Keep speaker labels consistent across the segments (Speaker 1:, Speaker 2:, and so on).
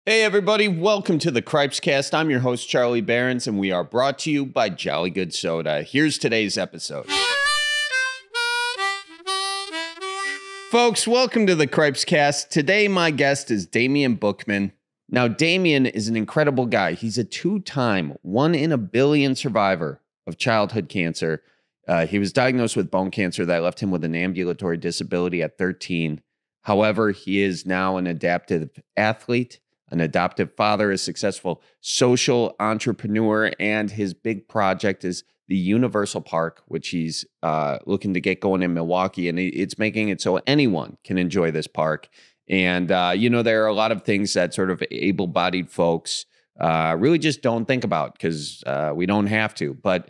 Speaker 1: Hey everybody, welcome to the Cripescast. I'm your host, Charlie Behrens, and we are brought to you by Jolly Good Soda. Here's today's episode. Folks, welcome to the Cripescast. Today, my guest is Damian Buchman. Now, Damian is an incredible guy. He's a two-time, 1 in a billion survivor of childhood cancer. He was diagnosed with bone cancer that left him with an ambulatory disability at 13. However, he is now an adaptive athlete, an adoptive father, a successful social entrepreneur, and his big project is the Universal Park, which he's looking to get going in Milwaukee, and it's making it so anyone can enjoy this park. And, there are a lot of things that sort of able-bodied folks really just don't think about because we don't have to. But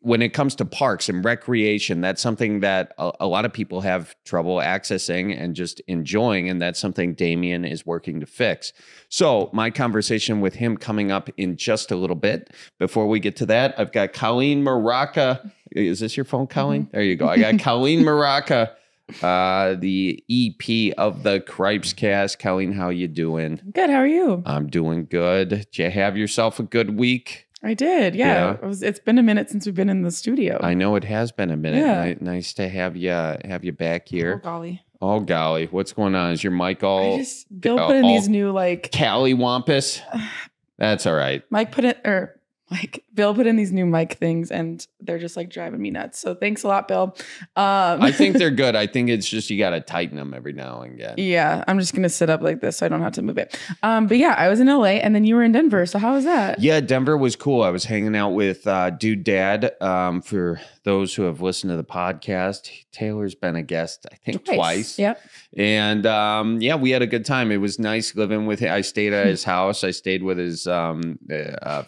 Speaker 1: when it comes to parks and recreation, that's something that a lot of people have trouble accessing and just enjoying, and that's something Damian is working to fix. So my conversation with him coming up in just a little bit. Before we get to that, I've got Colleen Maraca. Is this your phone, Colleen? Mm-hmm. There you go. I got Colleen Maraca, the EP of the Cripescast. Colleen, how you doing?
Speaker 2: Good. How are you?
Speaker 1: I'm doing good. Did you have yourself a good week?
Speaker 2: I did. Yeah. It's been a minute since we've been in the studio.
Speaker 1: I know it has been a minute. Yeah. Nice to have you back here.
Speaker 2: Oh, golly.
Speaker 1: Oh, golly. What's going on? Is your mic all...
Speaker 2: Bill put in these new,
Speaker 1: Cali-wampus? That's all right.
Speaker 2: Bill put in these new mic things and they're just driving me nuts. So thanks a lot, Bill.
Speaker 1: I think they're good. I think it's just you got to tighten them every now and again.
Speaker 2: Yeah, I'm just going to sit up like this so I don't have to move it. But yeah, I was in LA and then you were in Denver. So how was that?
Speaker 1: Yeah, Denver was cool. I was hanging out with Dude Dad. For those who have listened to the podcast, Taylor's been a guest, I think, twice.
Speaker 2: Yep.
Speaker 1: And we had a good time. It was nice living with him. I stayed at his house. I stayed with his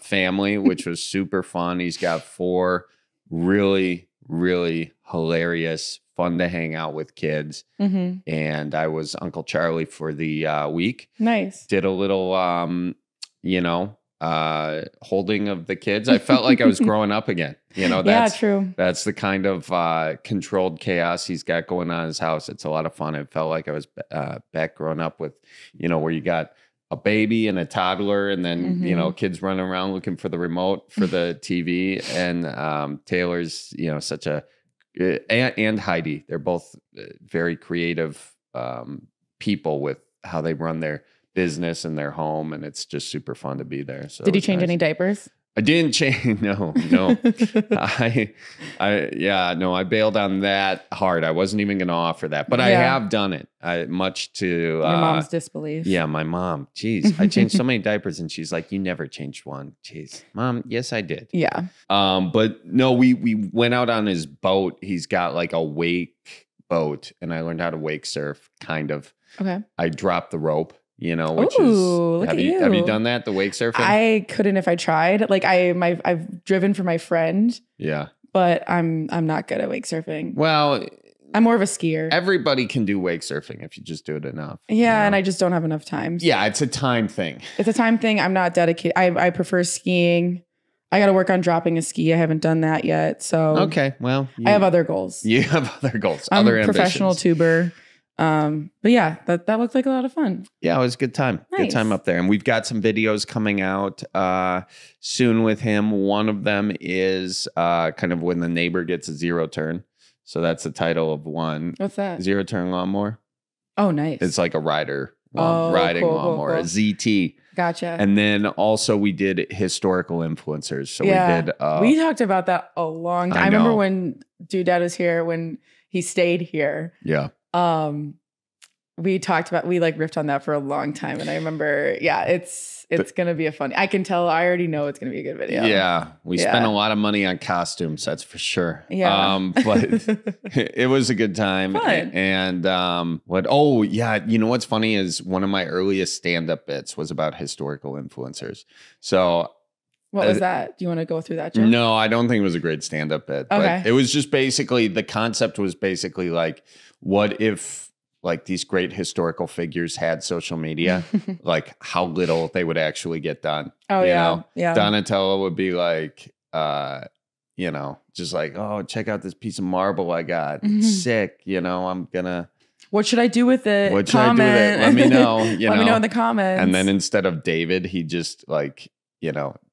Speaker 1: family, which was super fun. He's got 4 really, really hilarious, fun to hang out with kids. Mm-hmm. And I was Uncle Charlie for the week.
Speaker 2: Nice.
Speaker 1: Did a little, holding of the kids. I felt like I was growing up again.
Speaker 2: True.
Speaker 1: That's the kind of controlled chaos he's got going on in his house. It's a lot of fun. It felt like I was back growing up with, where you got a baby and a toddler and then, kids running around looking for the remote for the TV. And Taylor's, such a, and Heidi, they're both very creative people with how they run their business and their home. And it's just super fun to be there. So
Speaker 2: did you change any diapers?
Speaker 1: I didn't change. No. I bailed on that hard. I wasn't even going to offer that, but I have done it. Much to
Speaker 2: your mom's disbelief.
Speaker 1: Yeah, my mom. Jeez, I changed so many diapers, and she's like, "You never changed one." Jeez, Mom. Yes, I did.
Speaker 2: Yeah.
Speaker 1: But no, we went out on his boat. He's got like a wake boat, and I learned how to wake surf. Kind of.
Speaker 2: Okay.
Speaker 1: I dropped the rope. Which
Speaker 2: look
Speaker 1: have
Speaker 2: at you.
Speaker 1: Have you done that? The wake surfing?
Speaker 2: I couldn't if I tried. I've driven for my friend.
Speaker 1: Yeah.
Speaker 2: But I'm not good at wake surfing.
Speaker 1: Well,
Speaker 2: I'm more of a skier.
Speaker 1: Everybody can do wake surfing if you just do it enough.
Speaker 2: Yeah, and I just don't have enough time.
Speaker 1: Yeah, it's a time thing.
Speaker 2: It's a time thing. I'm not dedicated. I prefer skiing. I got to work on dropping a ski. I haven't done that yet. So
Speaker 1: okay, well,
Speaker 2: I have other goals.
Speaker 1: You have other goals.
Speaker 2: I'm
Speaker 1: other
Speaker 2: a professional tuber. But yeah, that looked like a lot of fun.
Speaker 1: Yeah, it was a good time.
Speaker 2: Nice.
Speaker 1: Good time up there. And we've got some videos coming out soon with him. One of them is kind of when the neighbor gets a zero turn. So that's the title of one.
Speaker 2: What's that?
Speaker 1: Zero turn lawnmower.
Speaker 2: Oh, nice.
Speaker 1: It's like a riding lawnmower, a ZT.
Speaker 2: Gotcha.
Speaker 1: And then also we did historical influencers. So we did.
Speaker 2: We talked about that a long time. I remember when Dude Dad was here, when he stayed here.
Speaker 1: Yeah.
Speaker 2: We riffed on that for a long time. And I remember, it's going to be I can tell, I already know it's going to be a good video.
Speaker 1: Yeah. We spent a lot of money on costumes. That's for sure.
Speaker 2: Yeah.
Speaker 1: But it was a good time.
Speaker 2: Fun.
Speaker 1: And, what's funny is one of my earliest stand-up bits was about historical influencers. So
Speaker 2: what was that? Do you want to go through that, Jim?
Speaker 1: No, I don't think it was a great stand-up bit.
Speaker 2: Okay.
Speaker 1: But it was just basically, the concept was basically like, what if like these great historical figures had social media, like how little they would actually get done.
Speaker 2: Oh,
Speaker 1: you know?
Speaker 2: Yeah.
Speaker 1: Donatello would be like, just like, oh, check out this piece of marble I got. It's sick. I'm going to
Speaker 2: What should I do with it?
Speaker 1: What should I do with it? Let me know.
Speaker 2: Let me know in the comments.
Speaker 1: And then instead of David, he just like,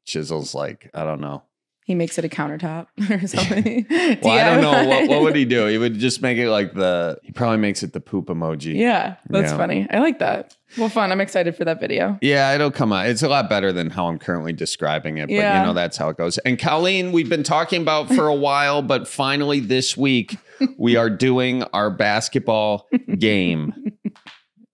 Speaker 1: chisels like, I don't know.
Speaker 2: He makes it a countertop or something.
Speaker 1: Well, I don't know. What would he do? He would just make it like he probably makes it the poop emoji.
Speaker 2: Yeah, that's funny. I like that. Well, fun. I'm excited for that video.
Speaker 1: Yeah, it'll come out. It's a lot better than how I'm currently describing it. But that's how it goes. And Colleen, we've been talking about for a while, but finally this week we are doing our basketball game.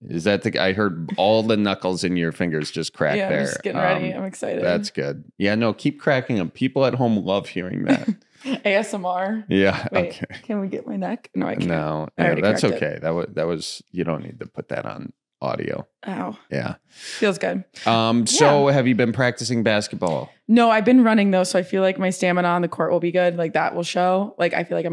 Speaker 1: Is that I heard all the knuckles in your fingers just crack there.
Speaker 2: I'm just getting ready. I'm excited.
Speaker 1: That's good. Yeah, no, keep cracking them. People at home love hearing that.
Speaker 2: ASMR.
Speaker 1: Yeah.
Speaker 2: Wait,
Speaker 1: okay.
Speaker 2: Can we get my neck? No, I can't.
Speaker 1: No, that's okay. That was you don't need to put that on audio.
Speaker 2: Ow.
Speaker 1: Yeah.
Speaker 2: Feels good.
Speaker 1: So have you been practicing basketball?
Speaker 2: No, I've been running though, so I feel like my stamina on the court will be good. Like that will show. Like I feel like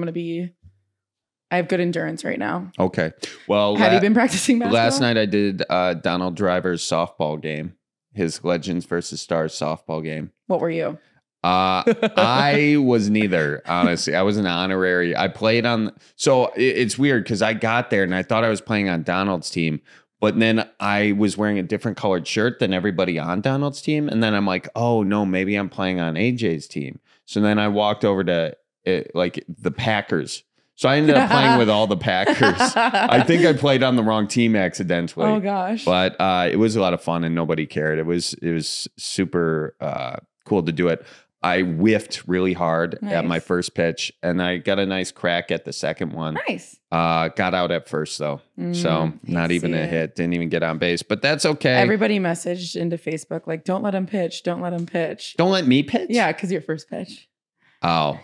Speaker 2: I have good endurance right now.
Speaker 1: Okay. Well,
Speaker 2: have you been practicing basketball?
Speaker 1: Last night I did Donald Driver's softball game, his Legends versus Stars softball game.
Speaker 2: What were you?
Speaker 1: I was neither, honestly. I was an honorary. I played on. So it's weird because I got there and I thought I was playing on Donald's team, but then I was wearing a different colored shirt than everybody on Donald's team. And then I'm like, oh no, maybe I'm playing on AJ's team. So then I walked over to the Packers. So I ended up playing with all the Packers. I think I played on the wrong team accidentally.
Speaker 2: Oh gosh.
Speaker 1: But it was a lot of fun and nobody cared. It was super cool to do it. I whiffed really hard at my first pitch and I got a nice crack at the second one.
Speaker 2: Nice.
Speaker 1: Got out at first though. So not even a hit. Didn't even get on base, but that's okay.
Speaker 2: Everybody messaged into Facebook like, don't let him pitch. Don't let him pitch.
Speaker 1: Don't let me pitch?
Speaker 2: Yeah, because your first pitch.
Speaker 1: Oh.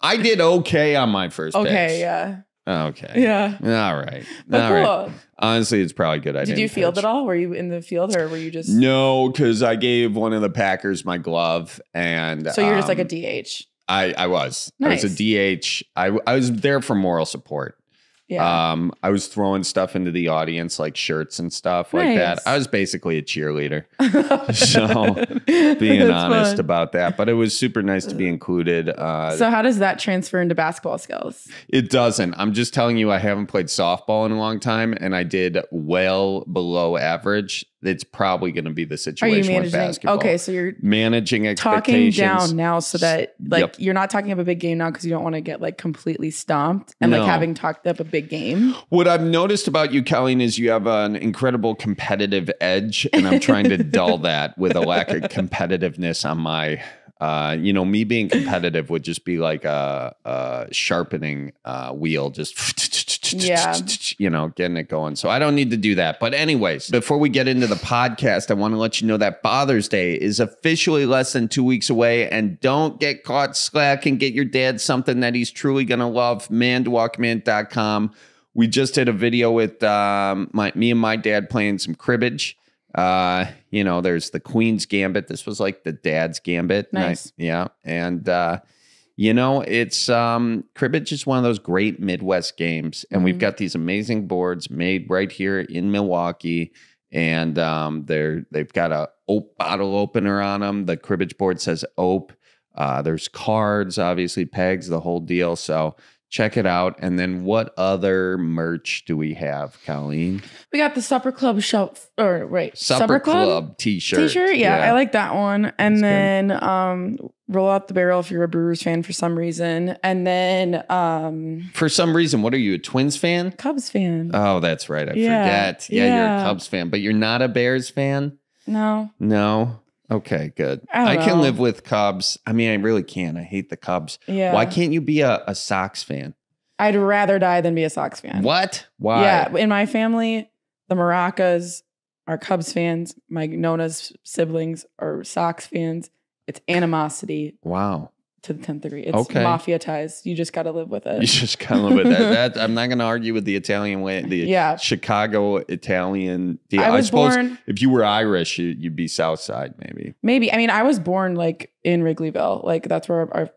Speaker 1: I did okay on my first pitch.
Speaker 2: Okay, yeah.
Speaker 1: Okay.
Speaker 2: Yeah.
Speaker 1: All right.
Speaker 2: But
Speaker 1: All
Speaker 2: cool.
Speaker 1: right. Honestly, it's probably good.
Speaker 2: Did you field at all? Were you in the field or were you just...
Speaker 1: No, because I gave one of the Packers my glove and...
Speaker 2: So you're just like a DH?
Speaker 1: I was.
Speaker 2: Nice.
Speaker 1: I was a DH. I was there for moral support.
Speaker 2: Yeah.
Speaker 1: I was throwing stuff into the audience, like shirts and stuff like that. I was basically a cheerleader. So being honest about that, but it was super nice to be included.
Speaker 2: So how does that transfer into basketball skills?
Speaker 1: It doesn't. I'm just telling you, I haven't played softball in a long time and I did well below average. It's probably going to be the situation with basketball.
Speaker 2: Okay, so you're
Speaker 1: managing
Speaker 2: talking
Speaker 1: expectations.
Speaker 2: down now so that you're not talking up a big game now because you don't want to get like completely stomped and like having talked up a big game.
Speaker 1: What I've noticed about you, Colleen, is you have an incredible competitive edge and I'm trying to dull that with a lack of competitiveness on my... me being competitive would just be like a sharpening wheel, just, getting it going. So I don't need to do that. But anyways, before we get into the podcast, I want to let you know that Father's Day is officially less than 2 weeks away. And don't get caught slacking. Get your dad something that he's truly going to love. ManDWalkman.com. We just did a video with me and my dad playing some cribbage. There's the Queen's Gambit. This was like the dad's Gambit.
Speaker 2: Nice.
Speaker 1: And it's cribbage is one of those great Midwest games. And we've got these amazing boards made right here in Milwaukee. And they've got a Ope bottle opener on them. The cribbage board says Ope. There's cards, obviously pegs, the whole deal. So check it out. And then what other merch do we have, Colleen?
Speaker 2: We got the Supper Club
Speaker 1: Supper Club t-shirt.
Speaker 2: Yeah, I like that one. And then Roll Out the Barrel if you're a Brewers fan for some reason. And then
Speaker 1: for some reason, what are you, a Twins fan?
Speaker 2: Cubs fan.
Speaker 1: Oh, that's right. I forget. Yeah, you're a Cubs fan, but you're not a Bears fan? No. Okay, good. I can live with Cubs. I mean, I really can. I hate the Cubs.
Speaker 2: Yeah.
Speaker 1: Why can't you be a Sox fan?
Speaker 2: I'd rather die than be a Sox fan.
Speaker 1: What? Why?
Speaker 2: Yeah, in my family, the Maracas are Cubs fans. My Nona's siblings are Sox fans. It's animosity.
Speaker 1: Wow.
Speaker 2: To the 10th degree. It's mafia ties. You just got to live with it.
Speaker 1: You just got to live with that. I'm not going to argue with the Italian way. The Chicago Italian. I suppose born, if you were Irish, you'd be South Side, maybe.
Speaker 2: Maybe. I mean, I was born like in Wrigleyville. Like that's where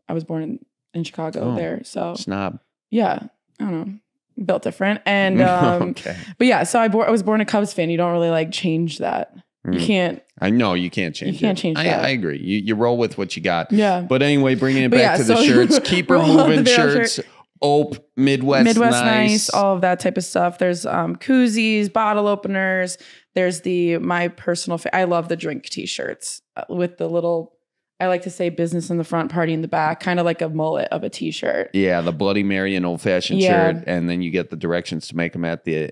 Speaker 2: I was born in Chicago there. So
Speaker 1: snob.
Speaker 2: Yeah. I don't know. Built different. And but yeah, so I was born a Cubs fan. You don't really like change that. You can't.
Speaker 1: I know you can't change.
Speaker 2: You can't change that.
Speaker 1: I agree. You roll with what you got.
Speaker 2: Yeah.
Speaker 1: But anyway, bringing it back to the shirts. Keep removing shirts. Midwest nice,
Speaker 2: all of that type of stuff. There's koozies, bottle openers. There's my personal I love the drink t-shirts with the little, I like to say business in the front, party in the back, kind of like a mullet of a t-shirt.
Speaker 1: Yeah, the Bloody Mary and old fashioned shirt, and then you get the directions to make them at the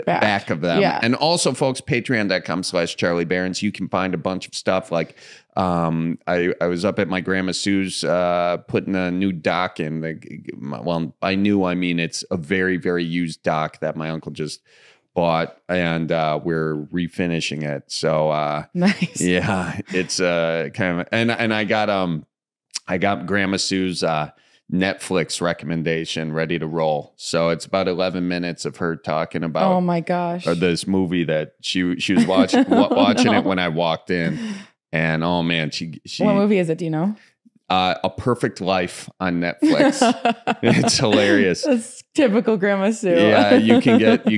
Speaker 1: back of them. Yeah. And also, folks, patreon.com/Charlie Barons. You can find a bunch of stuff like I was up at my grandma Sue's putting a new dock in. Well, by new, I mean it's a very, very used dock that my uncle just bought, and we're refinishing it. So
Speaker 2: nice.
Speaker 1: Yeah, it's kind of, and I got Grandma Sue's Netflix recommendation ready to roll. So it's about 11 minutes of her talking about,
Speaker 2: oh my gosh,
Speaker 1: or this movie that she was watching it when I walked in, and oh man, she
Speaker 2: what movie is it? Do you know?
Speaker 1: A Perfect Life on Netflix. It's hilarious.
Speaker 2: That's typical Grandma Sue.
Speaker 1: Yeah, you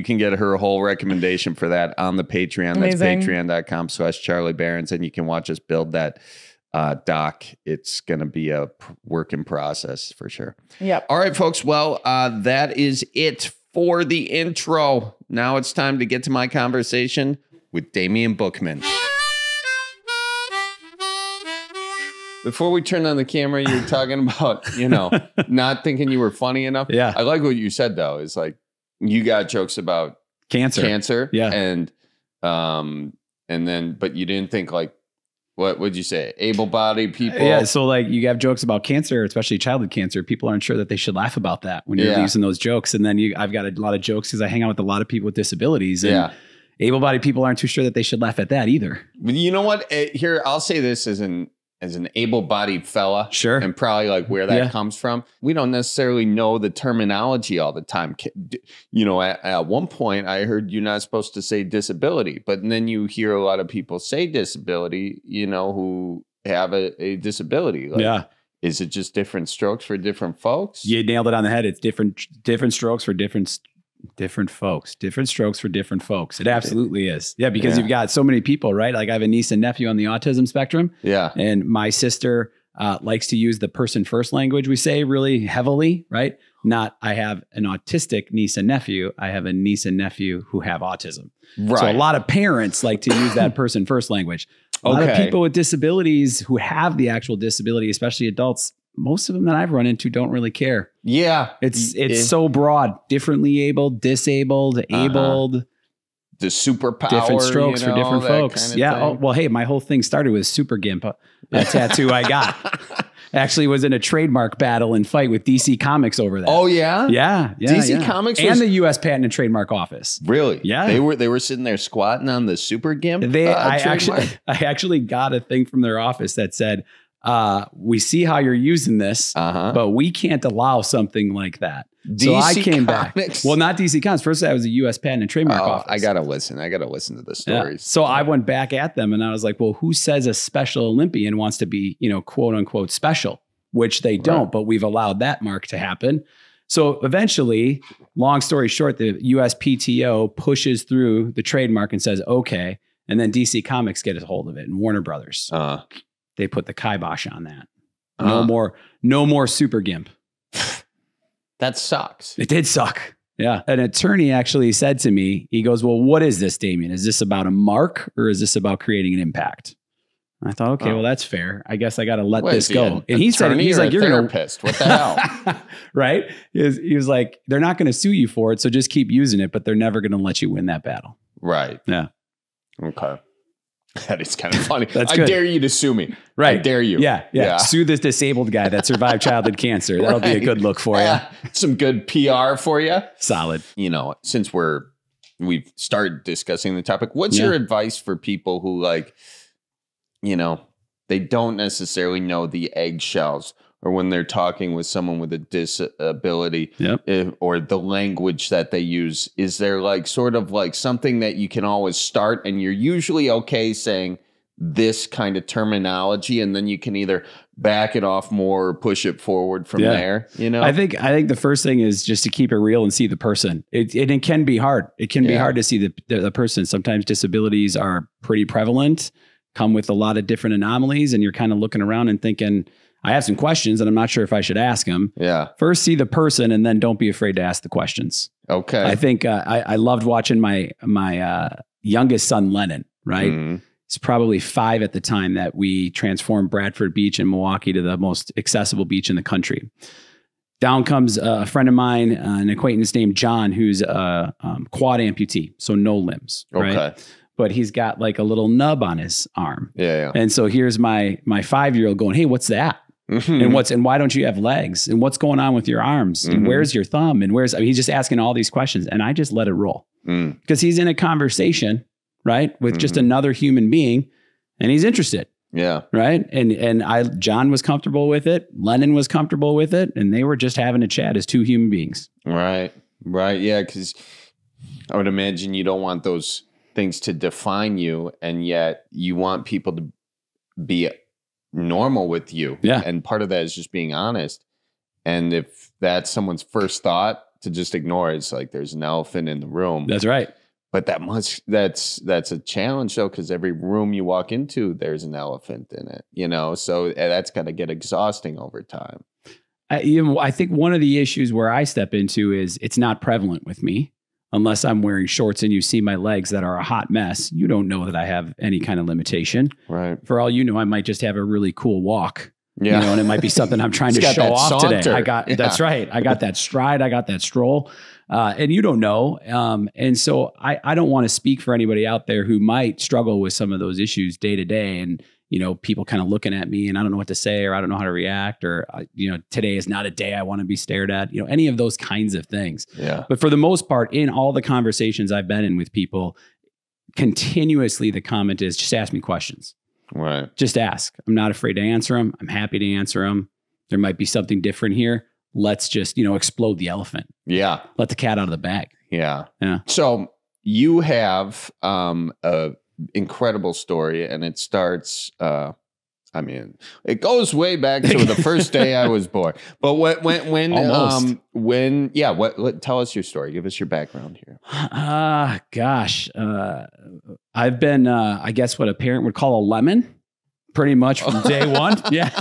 Speaker 1: can get her whole recommendation for that on the Patreon. Amazing. That's patreon.com/Charlie Barons, and you can watch us build that doc. It's going to be a work in process for sure.
Speaker 2: Yep.
Speaker 1: All right, folks. Well, that is it for the intro. Now it's time to get to my conversation with Damian Buchman. Before we turned on the camera, you were talking about, not thinking you were funny enough.
Speaker 3: Yeah.
Speaker 1: I like what you said, though. Is like, you got jokes about cancer.
Speaker 3: Yeah.
Speaker 1: And then, but you didn't think like, what would you say? Able-bodied people?
Speaker 3: Yeah. So like you have jokes about cancer, especially childhood cancer. People aren't sure that they should laugh about that when you're using those jokes. And then I've got a lot of jokes because I hang out with a lot of people with disabilities. And able-bodied people aren't too sure that they should laugh at that either.
Speaker 1: But you know what? Here, I'll say this as an able-bodied fella.
Speaker 3: Sure.
Speaker 1: And probably like where that comes from. We don't necessarily know the terminology all the time. At one point I heard you're not supposed to say disability, but then you hear a lot of people say disability, who have a disability. Like, is it just different strokes for different folks?
Speaker 3: You nailed it on the head. It's different strokes for different folks, different strokes for different folks. It absolutely is. Yeah. Because you've got so many people, right? Like I have a niece and nephew on the autism spectrum.
Speaker 1: Yeah.
Speaker 3: And my sister likes to use the person first language we say really heavily, right? Not I have an autistic niece and nephew. I have a niece and nephew who have autism. Right. So a lot of parents like to use that person first language. A lot of people with disabilities who have the actual disability, especially adults, most of them that I've run into don't really care.
Speaker 1: Yeah.
Speaker 3: It's so broad, differently abled, disabled, abled.
Speaker 1: The superpower.
Speaker 3: Different strokes for different folks. Kind of thing. Well, hey, my whole thing started with Super Gimp, a tattoo I got. Actually was in a trademark battle and fight with DC Comics over that.
Speaker 1: Oh, yeah?
Speaker 3: Yeah.
Speaker 1: DC Comics
Speaker 3: and the U.S. Patent and Trademark Office.
Speaker 1: Really?
Speaker 3: Yeah.
Speaker 1: They were sitting there squatting on the Super Gimp
Speaker 3: I actually got a thing from their office that said, we see how you're using this, but we can't allow something like that. So I came back. Well, not DC Comics. First, I was a U.S. Patent and Trademark Office.
Speaker 1: I gotta listen to the stories.
Speaker 3: Yeah. So I went back at them and I was like, well, who says a Special Olympian wants to be, quote unquote special, which they don't, but we've allowed that mark to happen. So eventually, long story short, the USPTO pushes through the trademark and says, okay. And then DC Comics get a hold of it and Warner Brothers. They put the kibosh on that. No more Super Gimp.
Speaker 1: That sucks.
Speaker 3: It did suck. Yeah. An attorney actually said to me, he goes, well, what is this, Damian? Is this about a mark or is this about creating an impact? I thought, okay, well, that's fair. I guess I got to let this go. And he said, he's like, you're going to,
Speaker 1: what the hell?
Speaker 3: Right. He was like, they're not going to sue you for it. So just keep using it, but they're never going to let you win that battle.
Speaker 1: Right.
Speaker 3: Yeah.
Speaker 1: Okay. That is kind of funny.
Speaker 3: That's
Speaker 1: I
Speaker 3: good.
Speaker 1: dare you to sue me.
Speaker 3: Right.
Speaker 1: I dare you.
Speaker 3: Yeah. Sue this disabled guy that survived childhood cancer. That'll be a good look for you.
Speaker 1: Some good PR for you.
Speaker 3: Solid.
Speaker 1: Since we've started discussing the topic, what's your advice for people who they don't necessarily know the eggshells, or when they're talking with someone with a disability, or the language that they use? Is there sort of something that you can always start and you're usually okay saying this kind of terminology, and then you can either back it off more or push it forward from there?
Speaker 3: I think the first thing is just to keep it real and see the person. It can be hard. It can be hard to see the person. Sometimes disabilities are pretty prevalent, come with a lot of different anomalies, and you're kind of looking around and thinking, I have some questions and I'm not sure if I should ask them.
Speaker 1: Yeah.
Speaker 3: First, see the person and then don't be afraid to ask the questions.
Speaker 1: Okay.
Speaker 3: I think I loved watching my youngest son, Lennon, right?
Speaker 1: Mm-hmm.
Speaker 3: He's probably 5 at the time that we transformed Bradford Beach in Milwaukee to the most accessible beach in the country. Down comes a friend of mine, an acquaintance named John, who's a quad amputee, so no limbs, right?
Speaker 1: Okay.
Speaker 3: But he's got like a little nub on his arm.
Speaker 1: Yeah.
Speaker 3: And so here's my 5-year-old going, hey, what's that?
Speaker 1: Mm-hmm.
Speaker 3: And why don't you have legs? And what's going on with your arms? And where's your thumb? And he's just asking all these questions. And I just let it roll because he's in a conversation, right, with just another human being, and he's interested.
Speaker 1: Yeah.
Speaker 3: Right. And John was comfortable with it. Lennon was comfortable with it. And they were just having a chat as 2 human beings.
Speaker 1: Right. Right. Yeah. Because I would imagine you don't want those things to define you, and yet you want people to be normal with you.
Speaker 3: Yeah.
Speaker 1: And part of that is just being honest. And if that's someone's first thought, to just ignore it, it's like there's an elephant in the room.
Speaker 3: That's right.
Speaker 1: But that's a challenge though, because every room you walk into, there's an elephant in it, you know? So that's got to get exhausting over time.
Speaker 3: I think one of the issues where I step into is it's not prevalent with me unless I'm wearing shorts and you see my legs that are a hot mess. You don't know that I have any kind of limitation.
Speaker 1: Right.
Speaker 3: For all you know, I might just have a really cool walk.
Speaker 1: Yeah.
Speaker 3: You know, and it might be something I'm trying to show off
Speaker 1: saunter
Speaker 3: today. That's right. I got that stride. I got that stroll. And you don't know. And so I don't want to speak for anybody out there who might struggle with some of those issues day to day. And, you know, people kind of looking at me and I don't know what to say, or I don't know how to react, or, you know, today is not a day I want to be stared at, you know, any of those kinds of things.
Speaker 1: Yeah.
Speaker 3: But for the most part, in all the conversations I've been in with people, continuously the comment is just ask me questions.
Speaker 1: Right.
Speaker 3: Just ask. I'm not afraid to answer them. I'm happy to answer them. There might be something different here. Let's just, you know, explode the elephant. Yeah. Let the cat out of the bag.
Speaker 1: Yeah.
Speaker 3: Yeah.
Speaker 1: So you have a incredible story, and it starts, I mean, it goes way back to the first day I was born. But tell us your story. Give us your background here.
Speaker 3: Gosh. I've been, I guess what a parent would call a lemon pretty much from day one. Yeah.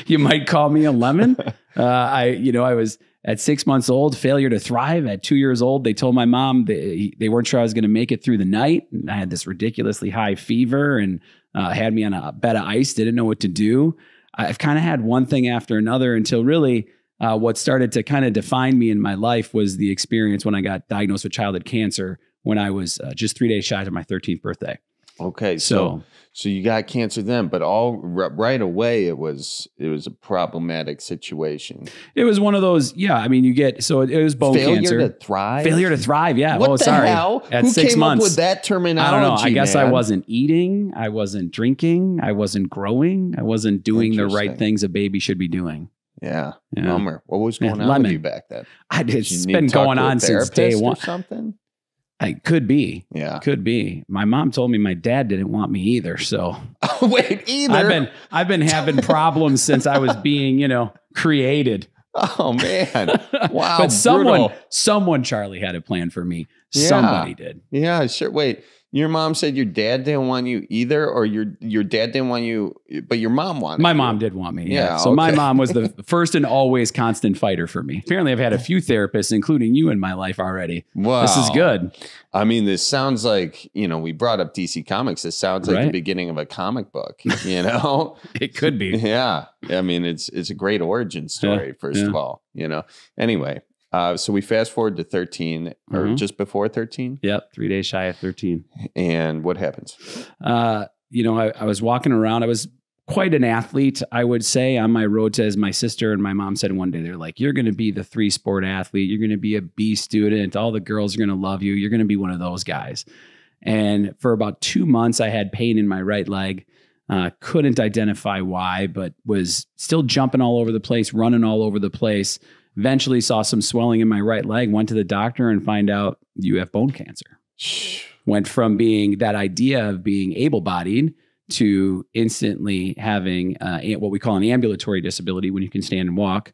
Speaker 3: You might call me a lemon. I was at 6 months old, failure to thrive. At 2 years old, they told my mom they weren't sure I was going to make it through the night. And I had this ridiculously high fever and had me on a bed of ice, didn't know what to do. I've kind of had one thing after another until really what started to kind of define me in my life was the experience when I got diagnosed with childhood cancer when I was just 3 days shy of my 13th birthday.
Speaker 1: Okay. So you got cancer then, but right away it was a problematic situation.
Speaker 3: It was one of those, yeah. I mean, it was bone cancer.
Speaker 1: Failure to thrive?
Speaker 3: Failure to thrive, yeah.
Speaker 1: What the hell?
Speaker 3: At
Speaker 1: Who
Speaker 3: 6
Speaker 1: came
Speaker 3: months.
Speaker 1: up with that terminology?
Speaker 3: I don't know. I guess
Speaker 1: man?
Speaker 3: I wasn't eating. I wasn't drinking. I wasn't growing. I wasn't doing the right things a baby should be doing.
Speaker 1: Yeah. Bummer. What was going on with you back then?
Speaker 3: It's been going on since day one.
Speaker 1: Or something?
Speaker 3: It could be.
Speaker 1: Yeah.
Speaker 3: Could be. My mom told me my dad didn't want me either. So
Speaker 1: wait, either.
Speaker 3: I've been having problems since I was being, created.
Speaker 1: Oh man. Wow.
Speaker 3: But someone, Charlie, had a plan for me.
Speaker 1: Yeah.
Speaker 3: Somebody did.
Speaker 1: Yeah, sure. Wait. Your mom said your dad didn't want you either, or your dad didn't want you, but your mom wanted
Speaker 3: My
Speaker 1: you.
Speaker 3: mom did want me. Yeah. So
Speaker 1: okay.
Speaker 3: my mom was the first and always constant fighter for me. Apparently I've had a few therapists, including you in my life already.
Speaker 1: Wow.
Speaker 3: This is good.
Speaker 1: I mean, this sounds like, we brought up DC Comics. This sounds like
Speaker 3: Right?
Speaker 1: the beginning of a comic book,
Speaker 3: It could be.
Speaker 1: Yeah. I mean, it's a great origin story, first of all, Anyway. So we fast forward to 13 or just before 13.
Speaker 3: Yep. 3 days shy of 13.
Speaker 1: And what happens?
Speaker 3: I was walking around. I was quite an athlete, I would say, on my road to, as my sister and my mom said one day, they're like, you're going to be the 3-sport athlete. You're going to be a B student. All the girls are going to love you. You're going to be one of those guys. And for about 2 months, I had pain in my right leg. Couldn't identify why, but was still jumping all over the place, running all over the place. Eventually saw some swelling in my right leg, went to the doctor and find out you have bone cancer. Went from being that idea of being able-bodied to instantly having what we call an ambulatory disability when you can stand and walk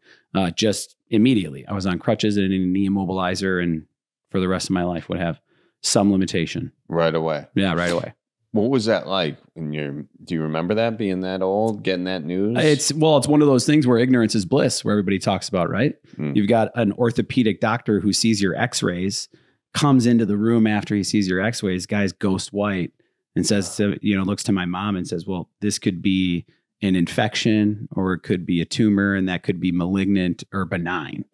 Speaker 3: just immediately. I was on crutches and a knee immobilizer, and for the rest of my life would have some limitation.
Speaker 1: Right away.
Speaker 3: Yeah, right away.
Speaker 1: What was that like? Do you remember that, being that old, getting that news?
Speaker 3: It's one of those things where ignorance is bliss, where everybody talks about, right? You've got an orthopedic doctor who sees your x-rays, comes into the room after he sees your x-rays, guy's ghost white, and says to, looks to my mom and says, well, this could be an infection, or it could be a tumor, and that could be malignant or benign.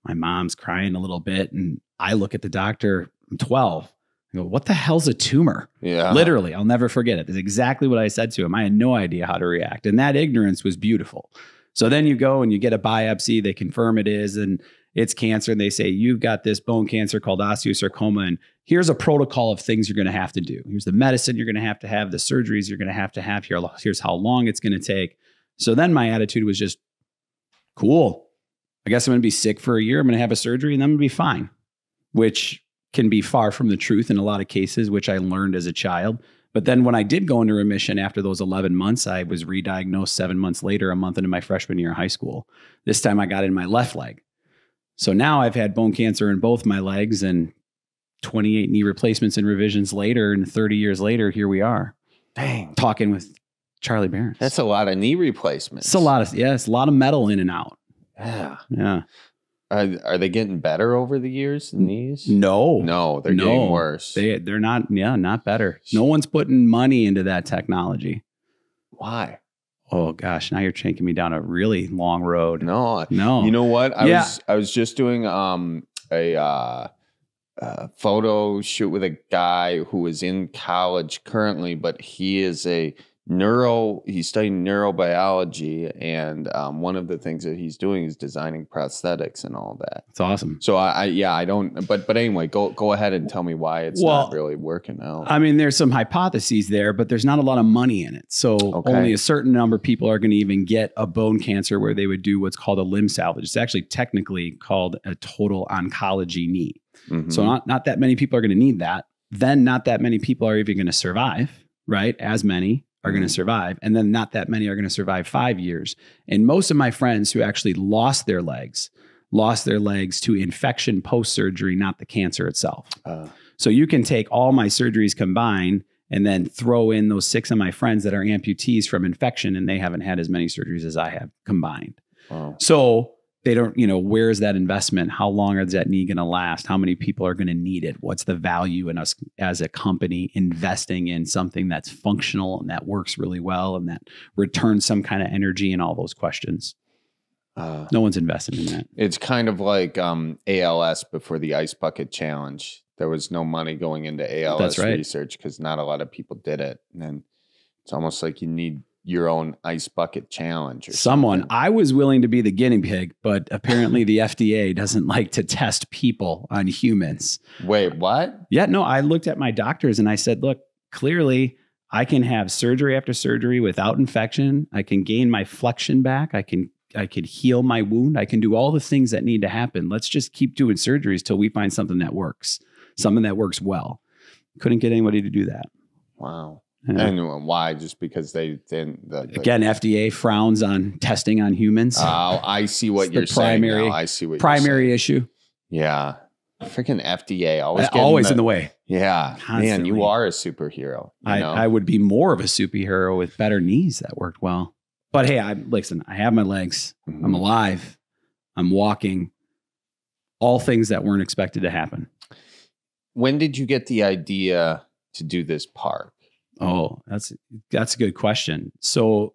Speaker 3: My mom's crying a little bit, and I look at the doctor. I'm 12. I go, what the hell's a tumor?
Speaker 1: Yeah.
Speaker 3: Literally, I'll never forget it. That's exactly what I said to him. I had no idea how to react. And that ignorance was beautiful. So then you go and you get a biopsy. They confirm it is, and it's cancer. And they say, you've got this bone cancer called osteosarcoma. And here's a protocol of things you're going to have to do. Here's the medicine you're going to have, the surgeries you're going to have. Here's how long it's going to take. So then my attitude was just, cool. I guess I'm going to be sick for a year. I'm going to have a surgery and then I'm going to be fine, which can be far from the truth in a lot of cases, which I learned as a child. But then when I did go into remission after those 11 months, I was re-diagnosed 7 months later, a month into my freshman year of high school. This time I got in my left leg. So now I've had bone cancer in both my legs, and 28 knee replacements and revisions later, and 30 years later, here we are.
Speaker 1: Dang.
Speaker 3: Talking with Charlie Behrens.
Speaker 1: That's a lot of knee replacements.
Speaker 3: It's a lot of metal in and out.
Speaker 1: Yeah.
Speaker 3: Yeah.
Speaker 1: Are they getting better over the years, the knees?
Speaker 3: No,
Speaker 1: they're getting worse.
Speaker 3: They're not. Yeah, not better. No one's putting money into that technology.
Speaker 1: Why?
Speaker 3: Oh gosh, now you're taking me down a really long road.
Speaker 1: No.
Speaker 3: You
Speaker 1: know what? I was just doing a photo shoot with a guy who is in college currently, but he is he's studying neurobiology, and one of the things that he's doing is designing prosthetics and all that.
Speaker 3: It's awesome.
Speaker 1: So I don't, but anyway, go ahead and tell me why it's not really working out.
Speaker 3: I mean, there's some hypotheses there, but there's not a lot of money in it. So only a certain number of people are going to even get a bone cancer where they would do what's called a limb salvage. It's actually technically called a total oncology knee. Mm-hmm. So not that many people are going to need that. Then not that many people are even going to survive, right? As many are going to survive. And then not that many are going to survive 5 years. And most of my friends who actually lost their legs to infection post-surgery, not the cancer itself. So you can take all my surgeries combined and then throw in those 6 of my friends that are amputees from infection, and they haven't had as many surgeries as I have combined. Wow. So they don't, where's that investment? How long is that knee going to last? How many people are going to need it? What's the value in us as a company investing in something that's functional and that works really well and that returns some kind of energy, and all those questions? No one's investing in that.
Speaker 1: It's kind of like ALS before the Ice Bucket Challenge. There was no money going into ALS research because not a lot of people did it. And then it's almost like you need your own Ice Bucket Challenge or something.
Speaker 3: I was willing to be the guinea pig, but apparently the FDA doesn't like to test people on humans.
Speaker 1: Wait, what?
Speaker 3: Yeah, no, I looked at my doctors and I said, look, clearly I can have surgery after surgery without infection. I can gain my flexion back. I could heal my wound. I can do all the things that need to happen. Let's just keep doing surgeries till we find something that works well. Couldn't get anybody to do that.
Speaker 1: Wow. Yeah. And why? Just because again,
Speaker 3: FDA frowns on testing on humans.
Speaker 1: Oh, I see what you're saying now. I see what
Speaker 3: primary issue.
Speaker 1: Yeah. Freaking FDA
Speaker 3: always in the way.
Speaker 1: Yeah. Constantly. Man, you are a superhero.
Speaker 3: I would be more of a superhero with better knees that worked well. But hey, listen, I have my legs. Mm-hmm. I'm alive. I'm walking. All things that weren't expected to happen.
Speaker 1: When did you get the idea to do this park?
Speaker 3: Oh, that's a good question. So,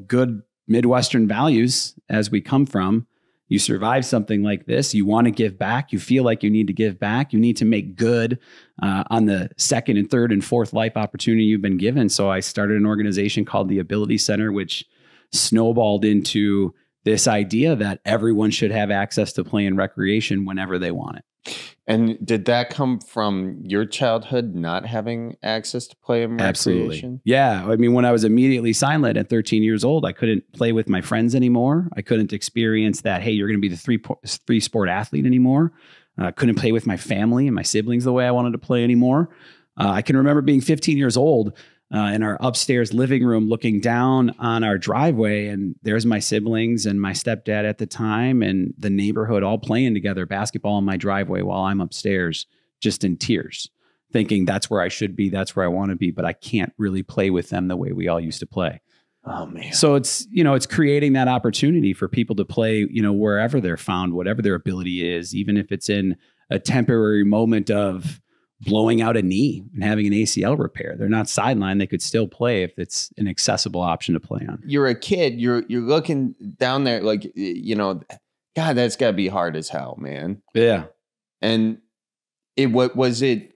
Speaker 3: good Midwestern values as we come from, you survive something like this, you want to give back, you feel like you need to give back, you need to make good on the second and third and fourth life opportunity you've been given. So I started an organization called the Ability Center, which snowballed into this idea that everyone should have access to play and recreation whenever they want it.
Speaker 1: And did that come from your childhood, not having access to play and recreation?
Speaker 3: Absolutely. Yeah. I mean, when I was immediately silent at 13 years old, I couldn't play with my friends anymore. I couldn't experience that, hey, you're going to be the three sport athlete anymore. Couldn't play with my family and my siblings the way I wanted to play anymore. I can remember being 15 years old in our upstairs living room, looking down on our driveway, and there's my siblings and my stepdad at the time and the neighborhood all playing together basketball in my driveway while I'm upstairs just in tears. thinking that's where I should be, that's where I want to be, but I can't really play with them the way we all used to play.
Speaker 1: Oh man.
Speaker 3: So it's, it's creating that opportunity for people to play, wherever they're found, whatever their ability is, even if it's in a temporary moment of blowing out a knee and having an ACL repair. They're not sidelined. They could still play if it's an accessible option to play on.
Speaker 1: You're a kid. You're looking down there like, God, that's got to be hard as hell, man.
Speaker 3: Yeah.
Speaker 1: And what was it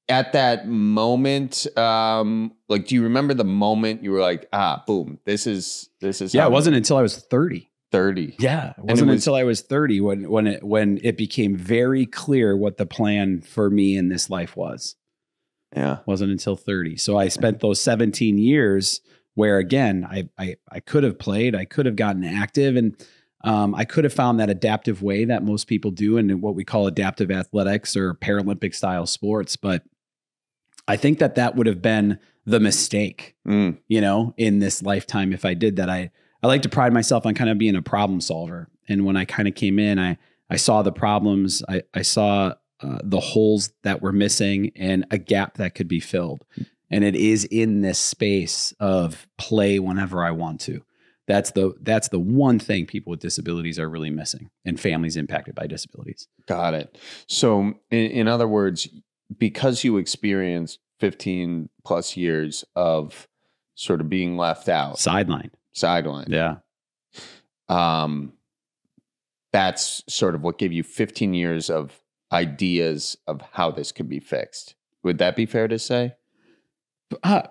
Speaker 1: at that moment? Like, do you remember the moment you were like, boom, this is.
Speaker 3: Yeah, it wasn't until I was 30.
Speaker 1: 30.
Speaker 3: Yeah, it wasn't until I was 30 when it became very clear what the plan for me in this life was.
Speaker 1: Yeah,
Speaker 3: wasn't until 30. So I spent those 17 years where, again, I could have played, I could have gotten active, and I could have found that adaptive way that most people do in what we call adaptive athletics or Paralympic style sports. But I think that would have been the mistake, in this lifetime if I did that. I like to pride myself on kind of being a problem solver. And when I kind of came in, I saw the problems. I saw the holes that were missing and a gap that could be filled. And it is in this space of play whenever I want to. That's the one thing people with disabilities are really missing, and families impacted by disabilities.
Speaker 1: Got it. So in other words, because you experienced 15 plus years of sort of being left out.
Speaker 3: Sidelined.
Speaker 1: Yeah. That's sort of what gave you 15 years of ideas of how this could be fixed. Would that be fair to say?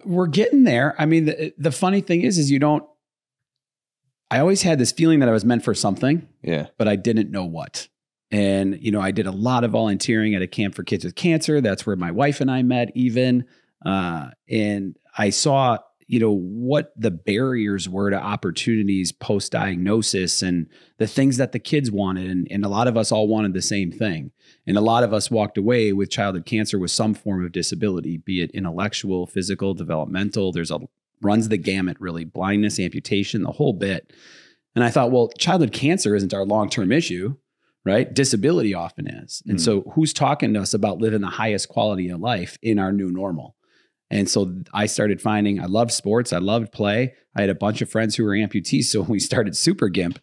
Speaker 3: We're getting there. I mean, the funny thing is I always had this feeling that I was meant for something, but I didn't know what. And, I did a lot of volunteering at a camp for kids with cancer. That's where my wife and I met even. And I saw, what the barriers were to opportunities post-diagnosis and the things that the kids wanted. And a lot of us all wanted the same thing. And a lot of us walked away with childhood cancer with some form of disability, be it intellectual, physical, developmental. Runs the gamut, really, blindness, amputation, the whole bit. And I thought, well, childhood cancer isn't our long-term issue, right? Disability often is. And so who's talking to us about living the highest quality of life in our new normal? And so I started finding, I loved sports. I loved play. I had a bunch of friends who were amputees. So when we started Super Gimp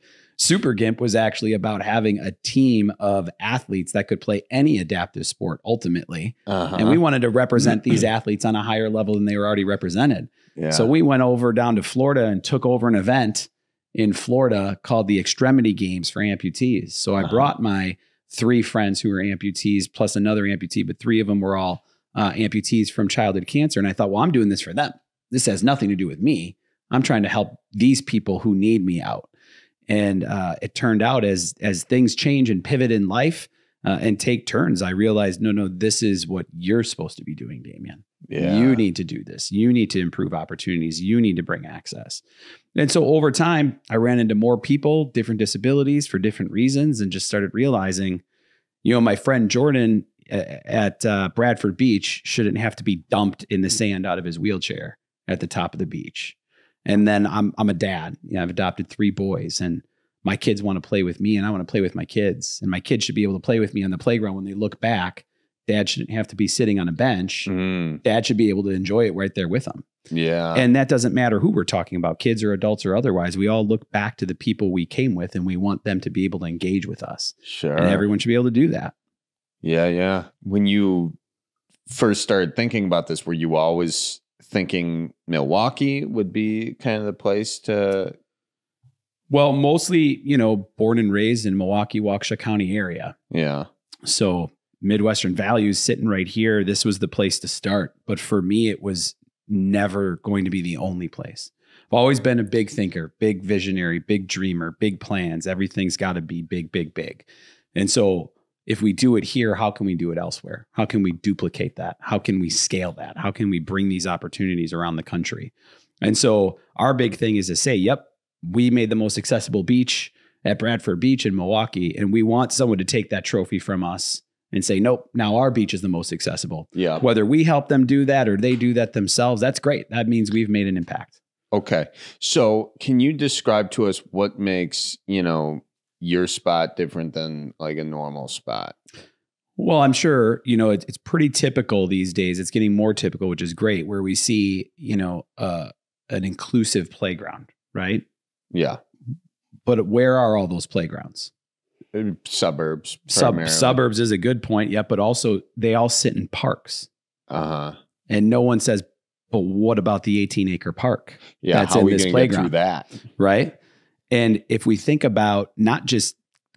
Speaker 3: was actually about having a team of athletes that could play any adaptive sport ultimately. And we wanted to represent these athletes on a higher level than they were already represented. Yeah. So we went over down to Florida and took over an event in Florida called the Extremity Games for amputees. So I brought my 3 friends who were amputees plus another amputee, but 3 of them were all amputees from childhood cancer. And I thought, well, I'm doing this for them. This has nothing to do with me. I'm trying to help these people who need me out. And it turned out as things change and pivot in life and take turns, I realized, no, this is what you're supposed to be doing, Damian. Yeah. You need to do this. You need to improve opportunities. You need to bring access. And so over time, I ran into more people, different disabilities for different reasons, and just started realizing, my friend Jordan at Bradford Beach shouldn't have to be dumped in the sand out of his wheelchair at the top of the beach. And then I'm a dad. I've adopted 3 boys, and my kids want to play with me and I want to play with my kids. And my kids should be able to play with me on the playground when they look back. Dad shouldn't have to be sitting on a bench. Dad should be able to enjoy it right there with them. Yeah. And that doesn't matter who we're talking about, kids or adults or otherwise. We all look back to the people we came with and we want them to be able to engage with us. Sure. And everyone should be able to do that.
Speaker 1: Yeah. When you first started thinking about this, were you always thinking Milwaukee would be kind of the place to?
Speaker 3: Well, mostly, born and raised in Milwaukee, Waukesha County area. Yeah. So Midwestern values sitting right here. This was the place to start. But for me, it was never going to be the only place. I've always been a big thinker, big visionary, big dreamer, big plans. Everything's got to be big, big, big. And so if we do it here, how can we do it elsewhere? How can we duplicate that? How can we scale that? How can we bring these opportunities around the country? And so our big thing is to say, yep, we made the most accessible beach at Bradford Beach in Milwaukee, and we want someone to take that trophy from us and say, nope, now our beach is the most accessible. Yeah. Whether we help them do that or they do that themselves, that's great. That means we've made an impact.
Speaker 1: Okay. So can you describe to us what makes, your spot different than like a normal spot?
Speaker 3: Well, I'm sure, it's pretty typical these days. It's getting more typical, which is great, where we see, an inclusive playground, right?
Speaker 1: Yeah.
Speaker 3: But where are all those playgrounds?
Speaker 1: Suburbs.
Speaker 3: Suburbs is a good point. Yeah. But also they all sit in parks. And no one says, but what about the 18-acre park?
Speaker 1: Yeah.
Speaker 3: That's
Speaker 1: how
Speaker 3: in
Speaker 1: are we
Speaker 3: this
Speaker 1: going to get
Speaker 3: playground?
Speaker 1: through that?
Speaker 3: Right. And if we think about not just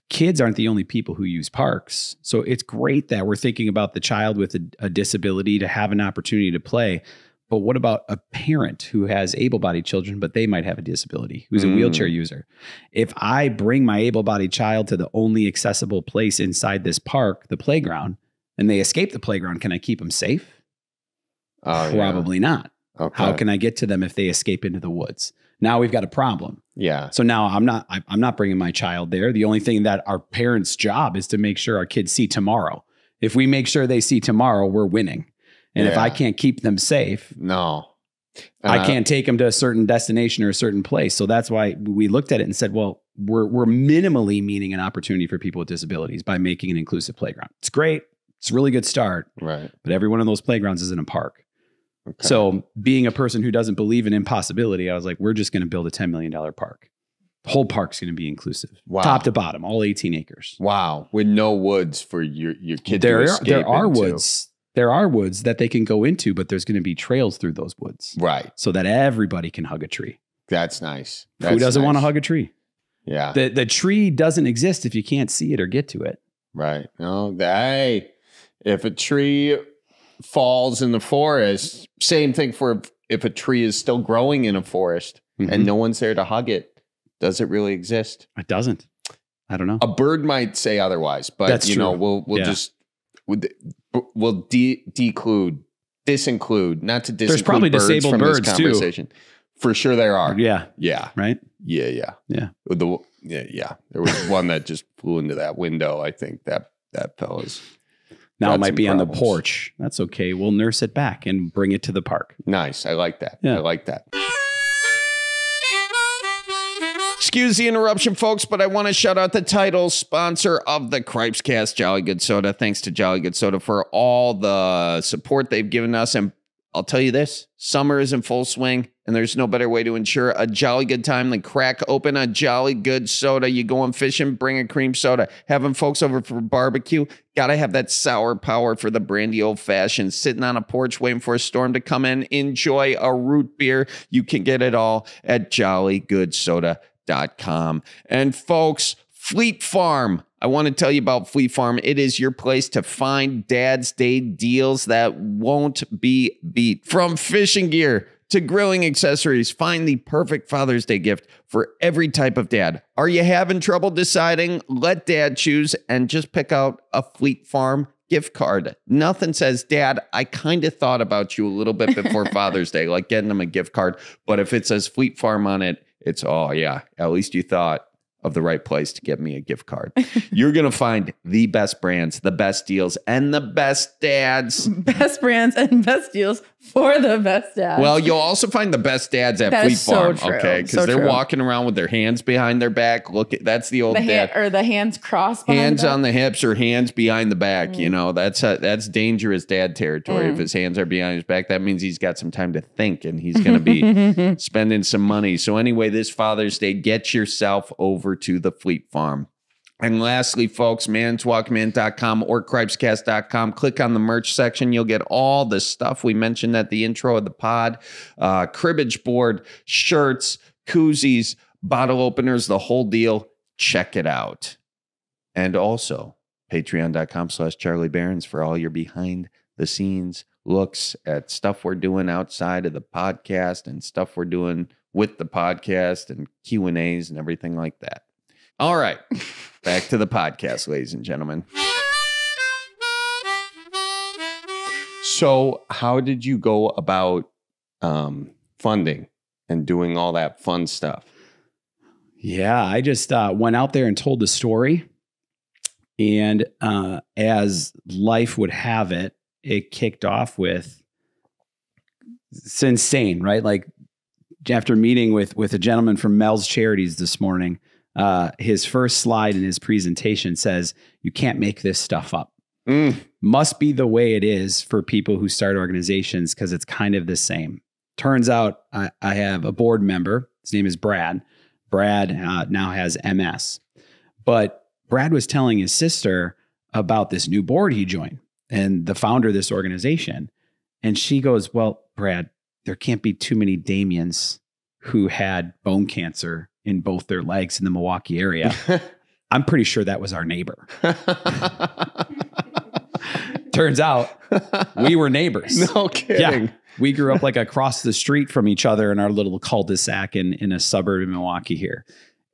Speaker 3: kids aren't the only people who use parks. So it's great that we're thinking about the child with a disability to have an opportunity to play. But what about a parent who has able-bodied children, but they might have a disability, who's a wheelchair user? If I bring my able-bodied child to the only accessible place inside this park, the playground, and they escape the playground, can I keep them safe? Probably not.
Speaker 1: Okay.
Speaker 3: How can I get to them if they escape into the woods? Now we've got a problem.
Speaker 1: Yeah.
Speaker 3: So now I'm not bringing my child there. The only thing that our parents' job is to make sure our kids see tomorrow. If we make sure they see tomorrow, we're winning. And if I can't keep them safe, I can't take them to a certain destination or a certain place. So that's why we looked at it and said, well, we're minimally meeting an opportunity for people with disabilities by making an inclusive playground. It's great. It's a really good start.
Speaker 1: Right.
Speaker 3: But every one of those playgrounds is in a park.
Speaker 1: Okay.
Speaker 3: So being a person who doesn't believe in impossibility, I was like, we're just going to build a $10 million park. The whole park's going to be inclusive.
Speaker 1: Wow.
Speaker 3: Top to bottom, all 18 acres.
Speaker 1: Wow. With no woods for your kid to escape
Speaker 3: There are
Speaker 1: into.
Speaker 3: woods. There are woods that they can go into, but there's going to be trails through those woods.
Speaker 1: Right.
Speaker 3: So that everybody can hug a tree.
Speaker 1: That's nice.
Speaker 3: Who doesn't want to hug a tree?
Speaker 1: Yeah.
Speaker 3: The tree doesn't exist if you can't see it or get to it.
Speaker 1: Right. No, if a tree falls in the forest, same thing for if a tree is still growing in a forest and no one's there to hug it, does it really exist?
Speaker 3: It doesn't. I don't know.
Speaker 1: A bird might say otherwise, but
Speaker 3: That's true.
Speaker 1: we'll disinclude, not to disinclude
Speaker 3: There's probably
Speaker 1: birds
Speaker 3: disabled
Speaker 1: from
Speaker 3: birds
Speaker 1: this conversation. Too. For sure there are.
Speaker 3: Yeah.
Speaker 1: Yeah.
Speaker 3: Right?
Speaker 1: Yeah. There was one that just flew into that window. I think that fella's.
Speaker 3: Now it might be problems on the porch. That's okay. We'll nurse it back and bring it to the park.
Speaker 1: Nice. I like that.
Speaker 3: Yeah.
Speaker 1: I like that. Excuse the interruption, folks, but I want to shout out the title sponsor of the Cripescast, Jolly Good Soda. Thanks to Jolly Good Soda for all the support they've given us. And I'll tell you this, summer is in full swing, and there's no better way to ensure a jolly good time than crack open a Jolly Good Soda. You going fishing, bring a cream soda. Having folks over for barbecue, got to have that sour power for the brandy old fashioned. Sitting on a porch waiting for a storm to come in, enjoy a root beer. You can get it all at jollygoodsoda.com. And folks, Fleet Farm. I want to tell you about Fleet Farm. It is your place to find Dad's Day deals that won't be beat. From fishing gear to grilling accessories, find the perfect Father's Day gift for every type of dad. Are you having trouble deciding? Let Dad choose and just pick out a Fleet Farm gift card. Nothing says, Dad, I kind of thought about you a little bit before Father's Day, like getting him a gift card. But if it says Fleet Farm on it, it's, oh yeah, at least you thought of the right place to get me a gift card. You're going to find the best brands, the best deals, and the best dads.
Speaker 2: Best brands and best deals for the best dads.
Speaker 1: Well, you'll also find the best dads at Fleet Farm, okay? Because they're walking around with their hands behind their back. Look, that's the old dad.
Speaker 2: Or the hands crossed behind
Speaker 1: hands on the hips or hands behind the back. You know, that's dangerous dad territory. If his hands are behind his back, that means he's got some time to think and he's going to be spending some money. So anyway, this Father's Day, get yourself over to the Fleet Farm. And lastly, folks, manswalkman.com or cripescast.com. Click on the merch section. You'll get all the stuff we mentioned at the intro of the pod. Cribbage board, shirts, koozies, bottle openers, the whole deal. Check it out. And also, patreon.com/Charlie Barons for all your behind the scenes looks at stuff we're doing outside of the podcast and stuff we're doing with the podcast and Q&As and everything like that. All right, back to the podcast, ladies and gentlemen. So how did you go about funding and doing all that fun stuff?
Speaker 3: Yeah, I just went out there and told the story. And as life would have it, it kicked off with, it's insane, right? Like after meeting with a gentleman from Mel's Charities this morning, his first slide in his presentation says, you can't make this stuff up. Must be the way it is for people who start organizations, because it's kind of the same. Turns out I have a board member. His name is Brad. Brad now has MS. But Brad was telling his sister about this new board he joined and the founder of this organization. And she goes, well, Brad, there can't be too many Damians who had bone cancer in both their legs in the Milwaukee area. I'm pretty sure that was our neighbor. Turns out we were neighbors.
Speaker 1: No kidding.
Speaker 3: Yeah. We grew up like across the street from each other in our little cul-de-sac in a suburb of Milwaukee here.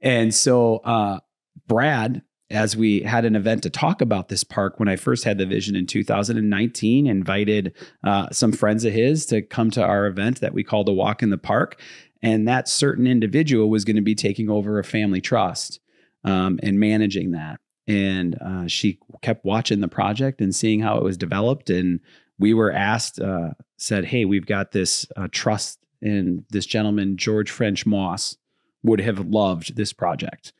Speaker 3: And so Brad, as we had an event to talk about this park, when I first had the vision in 2019, invited some friends of his to come to our event that we called a walk in the park. And that certain individual was going to be taking over a family trust and managing that. And she kept watching the project and seeing how it was developed. And we were asked, said, hey, we've got this trust, and this gentleman, George French Moss, would have loved this project.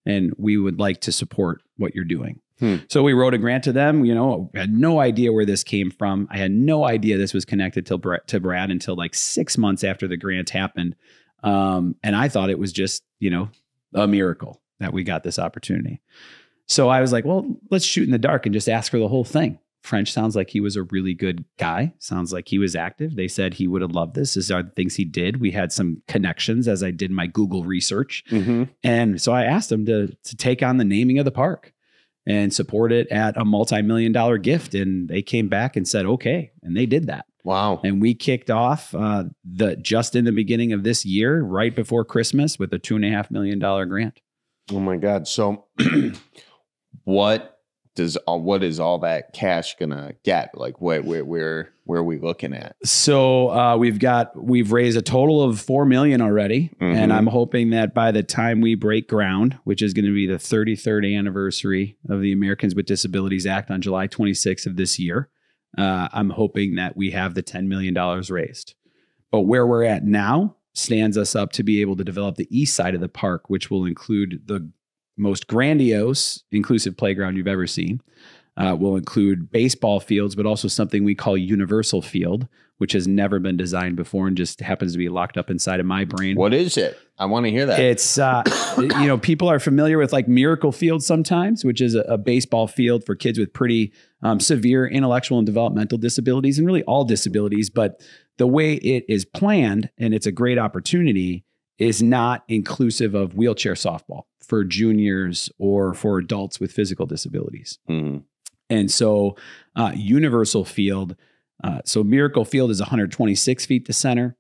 Speaker 3: And we would like to support what you're doing. So we wrote a grant to them. You know, I had no idea where this came from. I had no idea this was connected to Brad until like 6 months after the grant happened. And I thought it was just, you know, a miracle that we got this opportunity. So I was like, well, let's shoot in the dark and just ask for the whole thing. French sounds like he was a really good guy. Sounds like he was active. They said he would have loved this. These are the things he did. We had some connections as I did my Google research. And so I asked him to take on the naming of the park and support it at a multi-million-dollar gift. And they came back and said, okay. And they did that.
Speaker 1: Wow.
Speaker 3: And we kicked off just in the beginning of this year, right before Christmas, with a $2.5 million grant.
Speaker 1: Oh my God. So what is all that cash gonna get? Like where are we looking at?
Speaker 3: So we've raised a total of $4 million already. And I'm hoping that by the time we break ground, which is going to be the 33rd anniversary of the Americans with Disabilities Act on July 26th of this year, I'm hoping that we have the $10 million raised. But where we're at now stands us up to be able to develop the east side of the park, which will include the most grandiose inclusive playground you've ever seen. Will include baseball fields, but also something we call Universal Field, which has never been designed before and just happens to be locked up inside of my brain.
Speaker 1: What is it? I want to hear that.
Speaker 3: It's, you know, people are familiar with like Miracle Field sometimes, which is a baseball field for kids with pretty severe intellectual and developmental disabilities, and really all disabilities. But the way it is planned, and it's a great opportunity, is not inclusive of wheelchair softball for juniors or for adults with physical disabilities. And so Universal Field, so Miracle Field is 126 feet to center.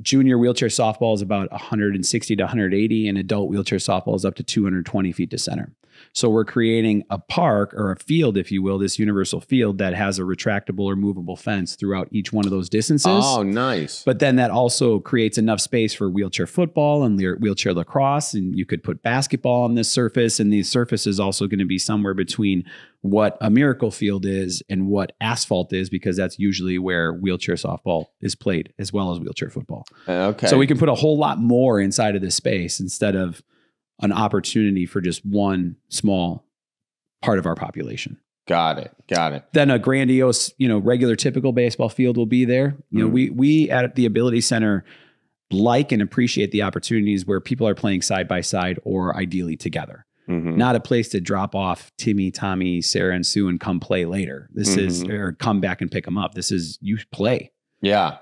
Speaker 3: Junior wheelchair softball is about 160 to 180, and adult wheelchair softball is up to 220 feet to center. So we're creating a park, or a field, if you will, this Universal Field that has a retractable or movable fence throughout each one of those distances.
Speaker 1: Oh, nice.
Speaker 3: But then that also creates enough space for wheelchair football and wheelchair lacrosse, and you could put basketball on this surface. And the surface is also going to be somewhere between what a Miracle Field is and what asphalt is, because that's usually where wheelchair softball is played, as well as wheelchair football.
Speaker 1: Okay.
Speaker 3: So we can put a whole lot more inside of this space instead of an opportunity for just one small part of our population.
Speaker 1: Got it.
Speaker 3: Then a grandiose, you know, regular typical baseball field will be there. You know, we at the Ability Center like and appreciate the opportunities where people are playing side by side or ideally together. Not a place to drop off Timmy, Tommy, Sarah, and Sue and come play later. This is, or come back and pick them up. This is, you play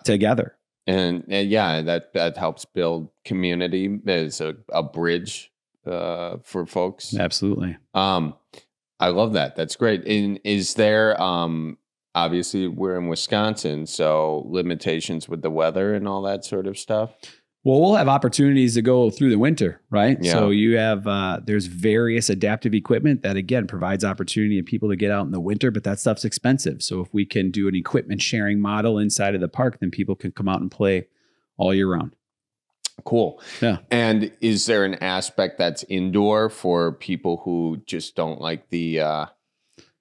Speaker 3: together. And
Speaker 1: yeah, that helps build community. There's a bridge for folks.
Speaker 3: Absolutely.
Speaker 1: I love that. That's great. And is there, obviously we're in Wisconsin, so limitations with the weather and all that sort of stuff?
Speaker 3: Well, we'll have opportunities to go through the winter, right?
Speaker 1: Yeah.
Speaker 3: So you have, there's various adaptive equipment that, again, provides opportunity of people to get out in the winter, but that stuff's expensive. So if we can do an equipment sharing model inside of the park, then people can come out and play all year round.
Speaker 1: Cool.
Speaker 3: Yeah.
Speaker 1: And is there an aspect that's indoor for people who just don't like the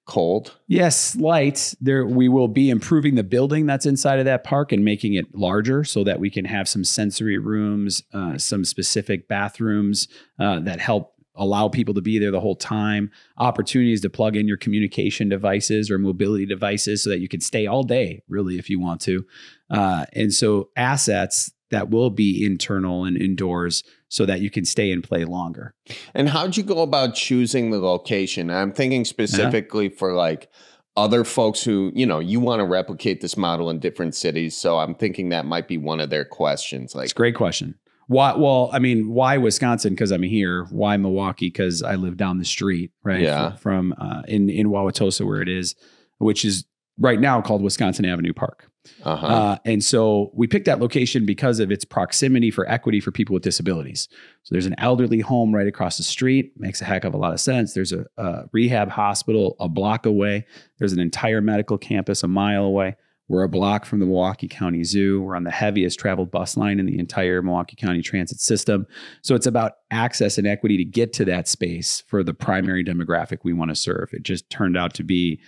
Speaker 1: cold?
Speaker 3: Yes, light. We will be improving the building that's inside of that park and making it larger so that we can have some sensory rooms, some specific bathrooms that help allow people to be there the whole time, opportunities to plug in your communication devices or mobility devices so that you can stay all day, really, if you want to. And so assets that will be internal and indoors so that you can stay and play longer.
Speaker 1: And how'd you go about choosing the location? I'm thinking specifically for like other folks who, you know, you want to replicate this model in different cities. So I'm thinking that might be one of their questions. Like,
Speaker 3: it's a great question. Why? Well, I mean, why Wisconsin? Because I'm here. Why Milwaukee? Because I live down the street, right?
Speaker 1: Yeah.
Speaker 3: From in Wauwatosa, where it is, which is right now called Wisconsin Avenue Park. And so we picked that location because of its proximity for equity for people with disabilities. So there's an elderly home right across the street. Makes a heck of a lot of sense. There's a rehab hospital a block away. There's an entire medical campus a mile away. We're a block from the Milwaukee County Zoo. We're on the heaviest traveled bus line in the entire Milwaukee County transit system. So it's about access and equity to get to that space for the primary demographic we want to serve. It just turned out to be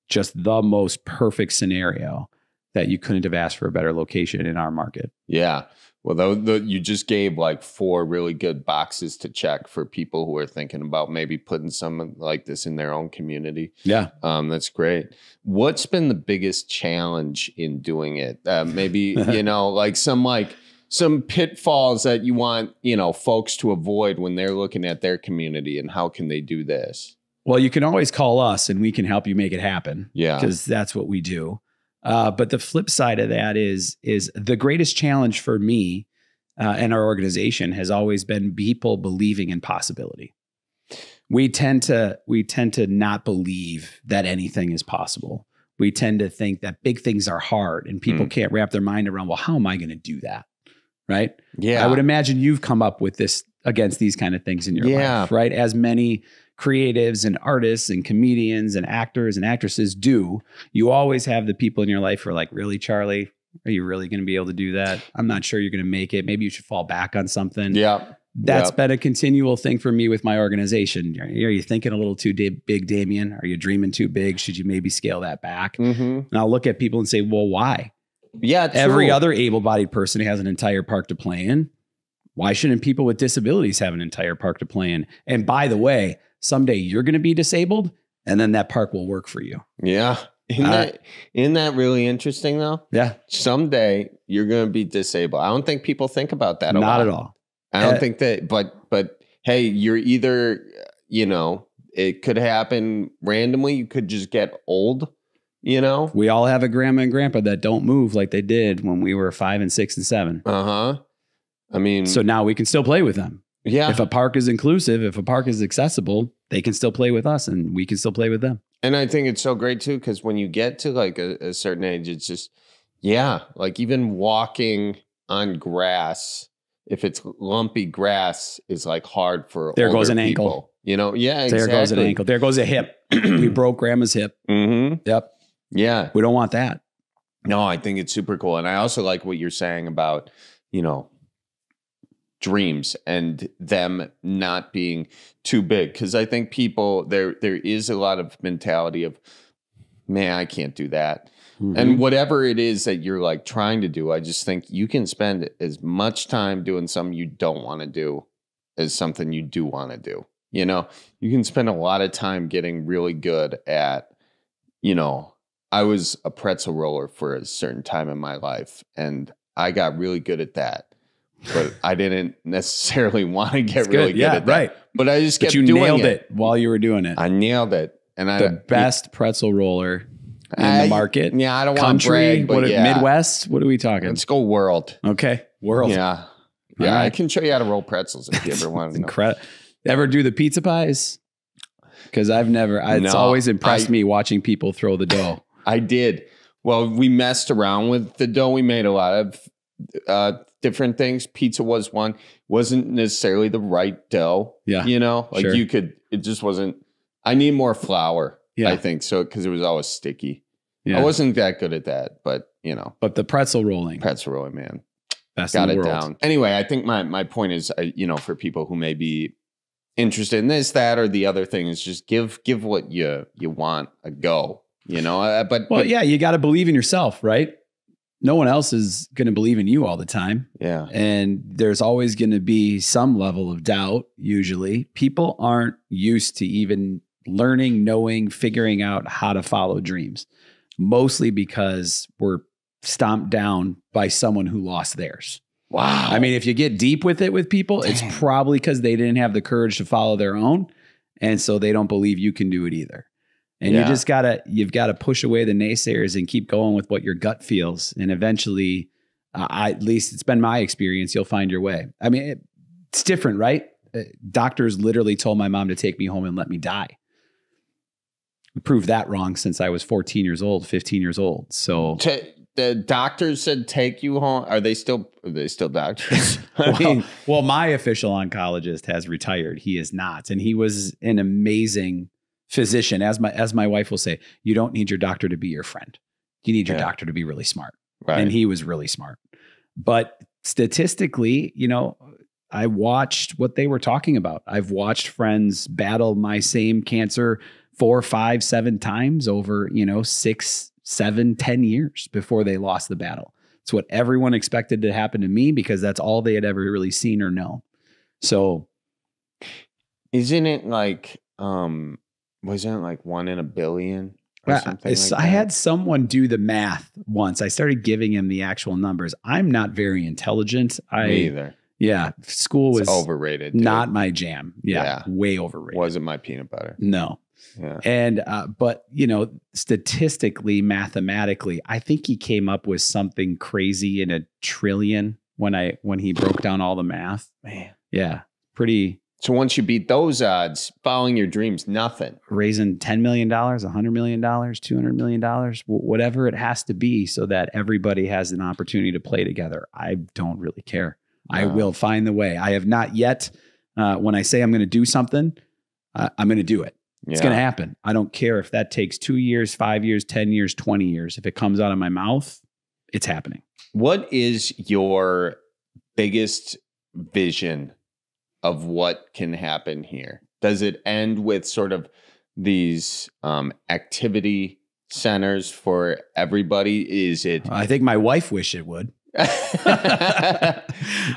Speaker 3: just the most perfect scenario that you couldn't have asked for a better location in our market.
Speaker 1: Yeah. Well, you just gave like 4 really good boxes to check for people who are thinking about maybe putting something like this in their own community.
Speaker 3: Yeah.
Speaker 1: That's great. What's been the biggest challenge in doing it? Maybe, you know, like some pitfalls that you want, you know, folks to avoid when they're looking at their community, and how can they do this?
Speaker 3: Well, you can always call us and we can help you make it happen.
Speaker 1: Yeah.
Speaker 3: Because that's what we do. But the flip side of that is the greatest challenge for me and our organization has always been people believing in possibility. We tend to not believe that anything is possible. We tend to think that big things are hard and people can't wrap their mind around, well, how am I going to do that? Right?
Speaker 1: Yeah.
Speaker 3: I would imagine you've come up with this against these kind of things in your life, right? As many creatives and artists and comedians and actors and actresses do, you always have the people in your life who are like, really, Charlie, are you really going to be able to do that? I'm not sure you're going to make it. Maybe you should fall back on something.
Speaker 1: Yeah.
Speaker 3: That's been a continual thing for me with my organization. Are you thinking a little too big, Damian? Are you dreaming too big? Should you maybe scale that back? And I'll look at people and say, well, why?
Speaker 1: Yeah. True.
Speaker 3: Every other able-bodied person has an entire park to play in. Why shouldn't people with disabilities have an entire park to play in? And by the way, someday you're going to be disabled and then that park will work for you.
Speaker 1: Yeah. Isn't that really interesting though?
Speaker 3: Yeah.
Speaker 1: Someday you're going to be disabled. I don't think people think about that a lot.
Speaker 3: Not at all.
Speaker 1: I don't think that, but hey, you're either, you know, it could happen randomly. You could just get old, you know?
Speaker 3: We all have a grandma and grandpa that don't move like they did when we were 5 and 6 and 7.
Speaker 1: I mean,
Speaker 3: so now we can still play with them.
Speaker 1: Yeah.
Speaker 3: If a park is inclusive, if a park is accessible, they can still play with us and we can still play with them.
Speaker 1: And I think it's so great too, because when you get to like a certain age, it's just, yeah, like even walking on grass, if it's lumpy grass, is like hard for
Speaker 3: there goes an
Speaker 1: people.
Speaker 3: Ankle.
Speaker 1: You know, yeah, exactly.
Speaker 3: There goes an ankle. There goes a hip. We broke grandma's hip. Yep.
Speaker 1: Yeah.
Speaker 3: We don't want that.
Speaker 1: No, I think it's super cool. And I also like what you're saying about, you know, dreams and them not being too big. Because I think people, there is a lot of mentality of, man, I can't do that. And whatever it is that you're like trying to do, I just think you can spend as much time doing something you don't want to do as something you do want to do. You know, you can spend a lot of time getting really good at, you know, I was a pretzel roller for a certain time in my life and I got really good at that. But I didn't necessarily want to get really good at that. Right. But I just kept doing it. But you nailed it
Speaker 3: while you were doing it.
Speaker 1: I nailed it. And
Speaker 3: the best pretzel roller in the market.
Speaker 1: Yeah, I don't want to brag, but
Speaker 3: Midwest? What are we talking?
Speaker 1: Let's go world.
Speaker 3: Okay, world.
Speaker 1: Yeah. Yeah, right. I can show you how to roll pretzels if you ever want to know.
Speaker 3: Incredible. Ever do the pizza pies? Because I've never. It's always impressed me watching people throw the dough.
Speaker 1: I did. Well, we messed around with the dough. We made a lot of different things. Pizza was one. Wasn't necessarily the right dough.
Speaker 3: Yeah.
Speaker 1: You know, like you could, it just wasn't. I need more flour. Yeah. I think so, because it was always sticky. Yeah. I wasn't that good at that, but you know.
Speaker 3: But the pretzel rolling,
Speaker 1: man.
Speaker 3: Best
Speaker 1: got
Speaker 3: in the
Speaker 1: it
Speaker 3: world.
Speaker 1: Down. Anyway, I think my point is, you know, for people who may be interested in this, that, or the other thing is just give what you want a go. You know, but
Speaker 3: yeah, you got to believe in yourself, right? no one else is going to believe in you all the time.
Speaker 1: Yeah.
Speaker 3: And there's always going to be some level of doubt. Usually people aren't used to even learning, knowing, figuring out how to follow dreams, mostly because we're stomped down by someone who lost theirs.
Speaker 1: Wow.
Speaker 3: I mean, if you get deep with it with people, it's probably because they didn't have the courage to follow their own. And so they don't believe you can do it either. And you've got to push away the naysayers and keep going with what your gut feels. And eventually, at least it's been my experience, you'll find your way. I mean, it's different, right? Doctors literally told my mom to take me home and let me die. I proved that wrong since I was 14 years old, 15 years old. So
Speaker 1: the doctors said take you home. Are they still doctors?
Speaker 3: well, my official oncologist has retired. He is not, and he was an amazing physician. As my wife will say, you don't need your doctor to be your friend. You need your doctor to be really smart.
Speaker 1: Right.
Speaker 3: And he was really smart. But statistically, I watched what they were talking about. I've watched friends battle my same cancer 4, 5, 7 times over, 6, 7, 10 years before they lost the battle. It's what everyone expected to happen to me because that's all they had ever really seen or known. So
Speaker 1: isn't it like, wasn't it like 1 in a billion or something like that?
Speaker 3: I had someone do the math once. I started giving him the actual numbers. I'm not very intelligent.
Speaker 1: Me either.
Speaker 3: Yeah. School was
Speaker 1: overrated.
Speaker 3: Not my jam. Yeah. Way overrated.
Speaker 1: Wasn't my peanut butter.
Speaker 3: No.
Speaker 1: Yeah.
Speaker 3: And, but statistically, mathematically, I think he came up with something crazy in a trillion when he broke down all the math.
Speaker 1: Man.
Speaker 3: Yeah. Pretty.
Speaker 1: So once you beat those odds, following your dreams, nothing.
Speaker 3: Raising $10 million, $100 million, $200 million, whatever it has to be so that everybody has an opportunity to play together. I don't really care. I will find the way. I have not yet. When I say I'm going to do something, I'm going to do it. It's going to happen. I don't care if that takes 2 years, 5 years, 10 years, 20 years. If it comes out of my mouth, it's happening.
Speaker 1: What is your biggest vision of what can happen here? Does it end with sort of these activity centers for everybody? Is it?
Speaker 3: I think my wife wish it would. I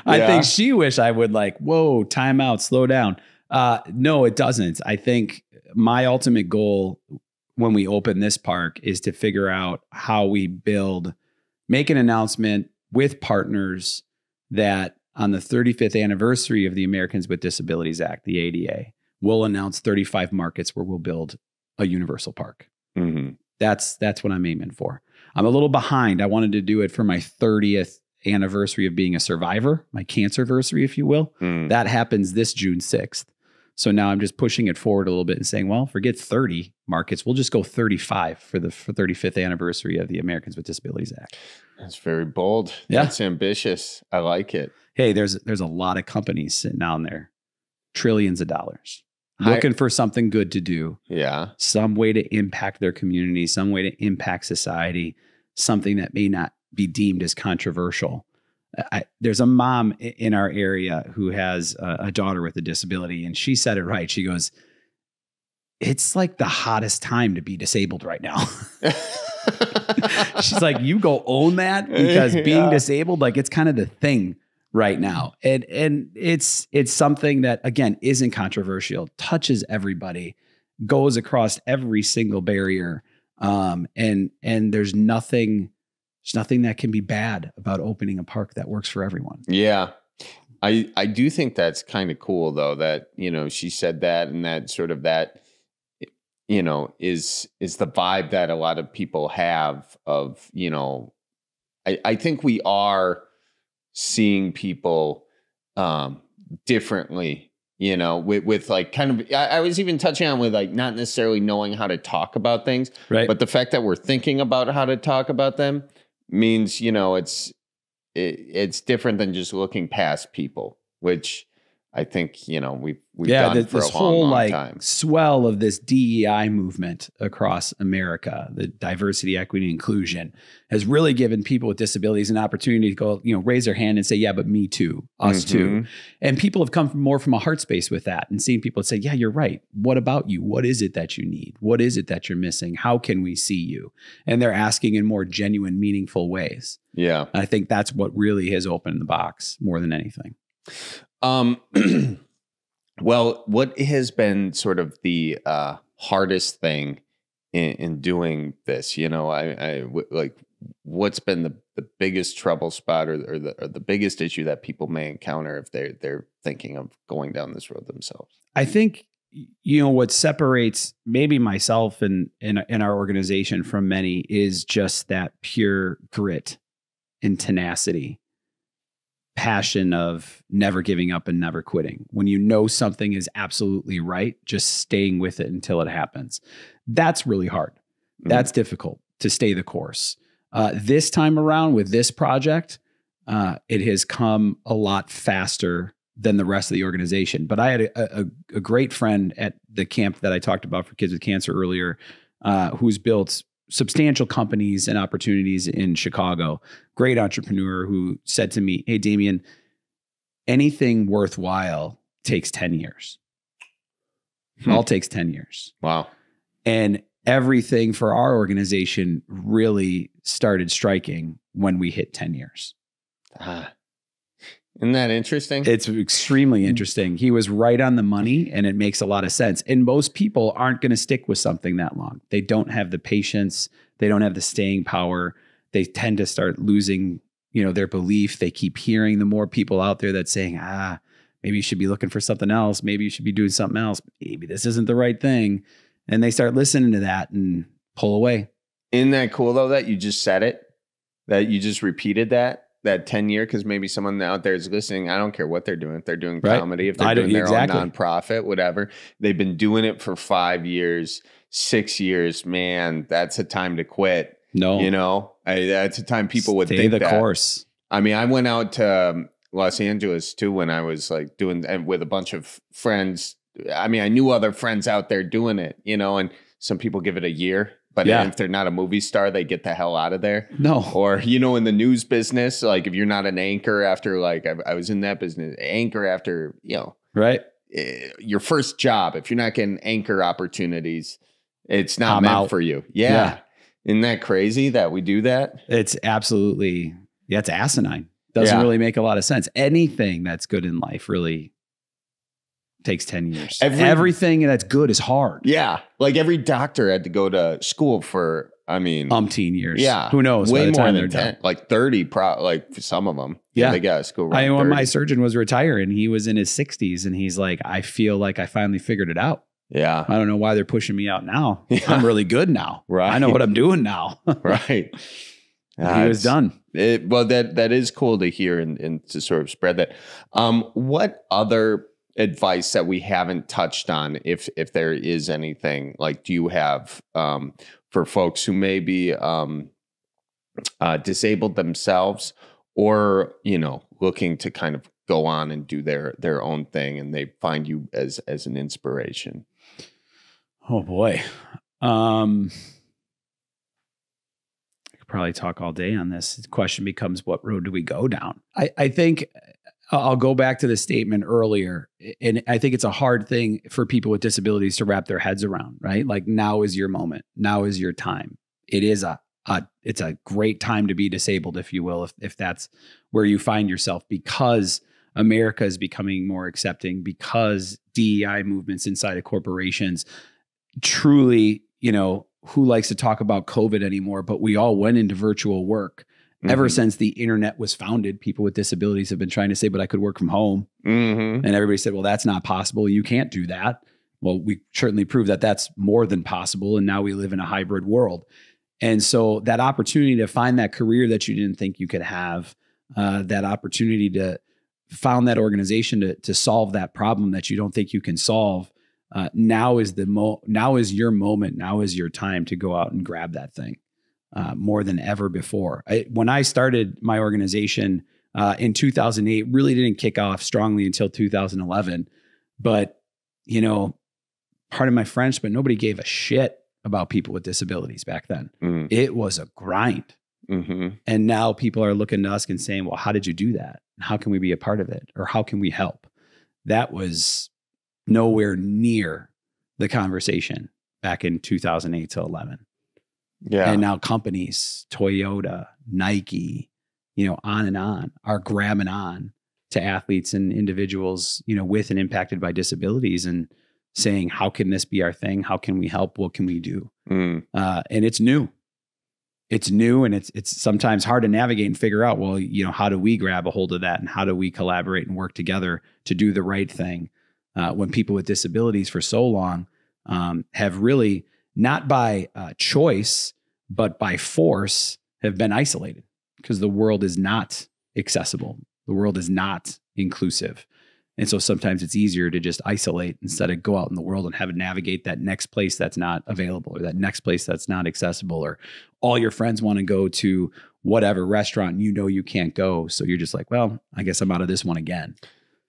Speaker 3: think she wish I would whoa, time out, slow down. No, it doesn't. I think my ultimate goal when we open this park is to figure out how we make an announcement with partners that on the 35th anniversary of the Americans with Disabilities Act, the ADA, we'll announce 35 markets where we'll build a universal park.
Speaker 1: Mm-hmm.
Speaker 3: That's what I'm aiming for. I'm a little behind. I wanted to do it for my 30th anniversary of being a survivor, my cancerversary, if you will. That happens this June 6th. So now I'm just pushing it forward a little bit and saying, well, forget 30 markets. We'll just go 35 for the 35th anniversary of the Americans with Disabilities Act.
Speaker 1: That's very bold.
Speaker 3: Yeah.
Speaker 1: That's ambitious. I like it.
Speaker 3: Hey, there's a lot of companies sitting down there, trillions of dollars, looking for something good to do.
Speaker 1: Yeah.
Speaker 3: Some way to impact their community, some way to impact society, something that may not be deemed as controversial. There's a mom in our area who has a daughter with a disability, and she said it right. She goes, it's like the hottest time to be disabled right now. She's like, you go own that, because being disabled, it's kind of the thing right now. And it's something that, again, isn't controversial, touches everybody, goes across every single barrier. And there's nothing that can be bad about opening a park that works for everyone.
Speaker 1: Yeah. I do think that's kind of cool though, that, she said that, and that sort of that, is the vibe that a lot of people have of, I think we are seeing people, differently, with kind of, I was even touching on with not necessarily knowing how to talk about things,
Speaker 3: right?
Speaker 1: But the fact that we're thinking about how to talk about them means, it's different than just looking past people, which I think, you know, we've done for
Speaker 3: this
Speaker 1: a long,
Speaker 3: whole
Speaker 1: long time.
Speaker 3: swell of this DEI movement across America, the diversity, equity, inclusion, has really given people with disabilities an opportunity to go, you know, raise their hand and say, yeah, but me too, us too. And people have come more from a heart space with that and seeing people say, yeah, you're right. What about you? What is it that you need? What is it that you're missing? How can we see you? And they're asking in more genuine, meaningful ways.
Speaker 1: Yeah.
Speaker 3: I think that's what really has opened the box more than anything.
Speaker 1: Well, what has been sort of the hardest thing in doing this? You know, like, what's been the biggest trouble spot or the biggest issue that people may encounter if they're thinking of going down this road themselves?
Speaker 3: I think, you know, what separates maybe myself and our organization from many is just that pure grit and tenacity. Passion of never giving up and never quitting. When you know something is absolutely right, just staying with it until it happens. That's really hard. That's difficult to stay the course. This time around with this project, it has come a lot faster than the rest of the organization. But I had a great friend at the camp that I talked about for kids with cancer earlier, who's built substantial companies and opportunities in Chicago, great entrepreneur who said to me, hey, Damian, anything worthwhile takes 10 years. All takes 10 years.
Speaker 1: Wow.
Speaker 3: And everything for our organization really started striking when we hit 10 years.
Speaker 1: Isn't that interesting?
Speaker 3: It's extremely interesting. He was right on the money, and it makes a lot of sense. And most people aren't going to stick with something that long. They don't have the patience. They don't have the staying power. They tend to start losing, you know, their belief. They keep hearing the more people out there that saying, maybe you should be looking for something else. Maybe you should be doing something else. Maybe this isn't the right thing. And they start listening to that and pull away.
Speaker 1: Isn't that cool though, that you just said it, that you just repeated that 10 year, because maybe someone out there is listening. I don't care what they're doing. If they're doing comedy, if they're doing their own nonprofit, whatever, they've been doing it for 5 years, 6 years, man, that's a time to quit.
Speaker 3: No,
Speaker 1: you know, that's a time people would
Speaker 3: stay
Speaker 1: think
Speaker 3: the course.
Speaker 1: I mean, I went out to Los Angeles too, when I was like doing, and with a bunch of friends. I mean, I knew other friends out there doing it, you know, and some people give it a year. But if they're not a movie star, they get the hell out of there.
Speaker 3: No.
Speaker 1: Or, you know, in the news business, like if you're not an anchor after, like I was in that business, anchor after, you know,
Speaker 3: right,
Speaker 1: your first job, if you're not getting anchor opportunities, it's not meant for you. Yeah. Isn't that crazy that we do that?
Speaker 3: It's absolutely, it's asinine. Doesn't really make a lot of sense. Anything that's good in life really takes 10 years. Everything that's good is hard.
Speaker 1: Yeah. Like every doctor had to go to school for, I mean,
Speaker 3: umpteen years.
Speaker 1: Yeah.
Speaker 3: Who knows?
Speaker 1: Way more than 10, like 30, like for some of them. Yeah. They got to school.
Speaker 3: When my surgeon was retiring, he was in his 60s and he's like, I feel like I finally figured it out.
Speaker 1: Yeah.
Speaker 3: I don't know why they're pushing me out now. I'm really good now. Right. I know what I'm doing now.
Speaker 1: Right.
Speaker 3: He was done.
Speaker 1: Well, that is cool to hear and to sort of spread that. What other advice that we haven't touched on, if there is anything, like, do you have for folks who may be disabled themselves, or, you know, looking to kind of go on and do their own thing, and they find you as an inspiration?
Speaker 3: Oh boy. I could probably talk all day on this. The question becomes, what road do we go down? I think I'll go back to the statement earlier. And I think it's a hard thing for people with disabilities to wrap their heads around, right? Like, now is your moment. Now is your time. It is it's a great time to be disabled, if you will, if that's where you find yourself, because America is becoming more accepting, because DEI movements inside of corporations truly, you know, who likes to talk about COVID anymore, but we all went into virtual work. Ever since the internet was founded, people with disabilities have been trying to say, but I could work from home. And everybody said, well, that's not possible. You can't do that. Well, we certainly proved that that's more than possible. And now we live in a hybrid world. And so that opportunity to find that career that you didn't think you could have, that opportunity to found that organization to solve that problem that you don't think you can solve, now is now is your moment. Now is your time to go out and grab that thing. More than ever before. When I started my organization in 2008. Really didn't kick off strongly until 2011. But, pardon my French, but nobody gave a shit about people with disabilities back then. It was a grind. And now people are looking to us and saying, well, how did you do that? How can we be a part of it? Or how can we help? That was nowhere near the conversation back in 2008 to 11.
Speaker 1: Yeah.
Speaker 3: And now companies, Toyota, Nike, on and on, are grabbing on to athletes and individuals, with and impacted by disabilities and saying, how can this be our thing? How can we help? What can we do? And it's new. It's new, and it's sometimes hard to navigate and figure out, well, how do we grab a hold of that, and how do we collaborate and work together to do the right thing when people with disabilities for so long have really, not by choice, but by force, have been isolated because the world is not accessible. The world is not inclusive. And so sometimes it's easier to just isolate instead of go out in the world and have to navigate that next place that's not available, or that next place that's not accessible, or all your friends want to go to whatever restaurant and you can't go. So you're just like, well, I guess I'm out of this one again.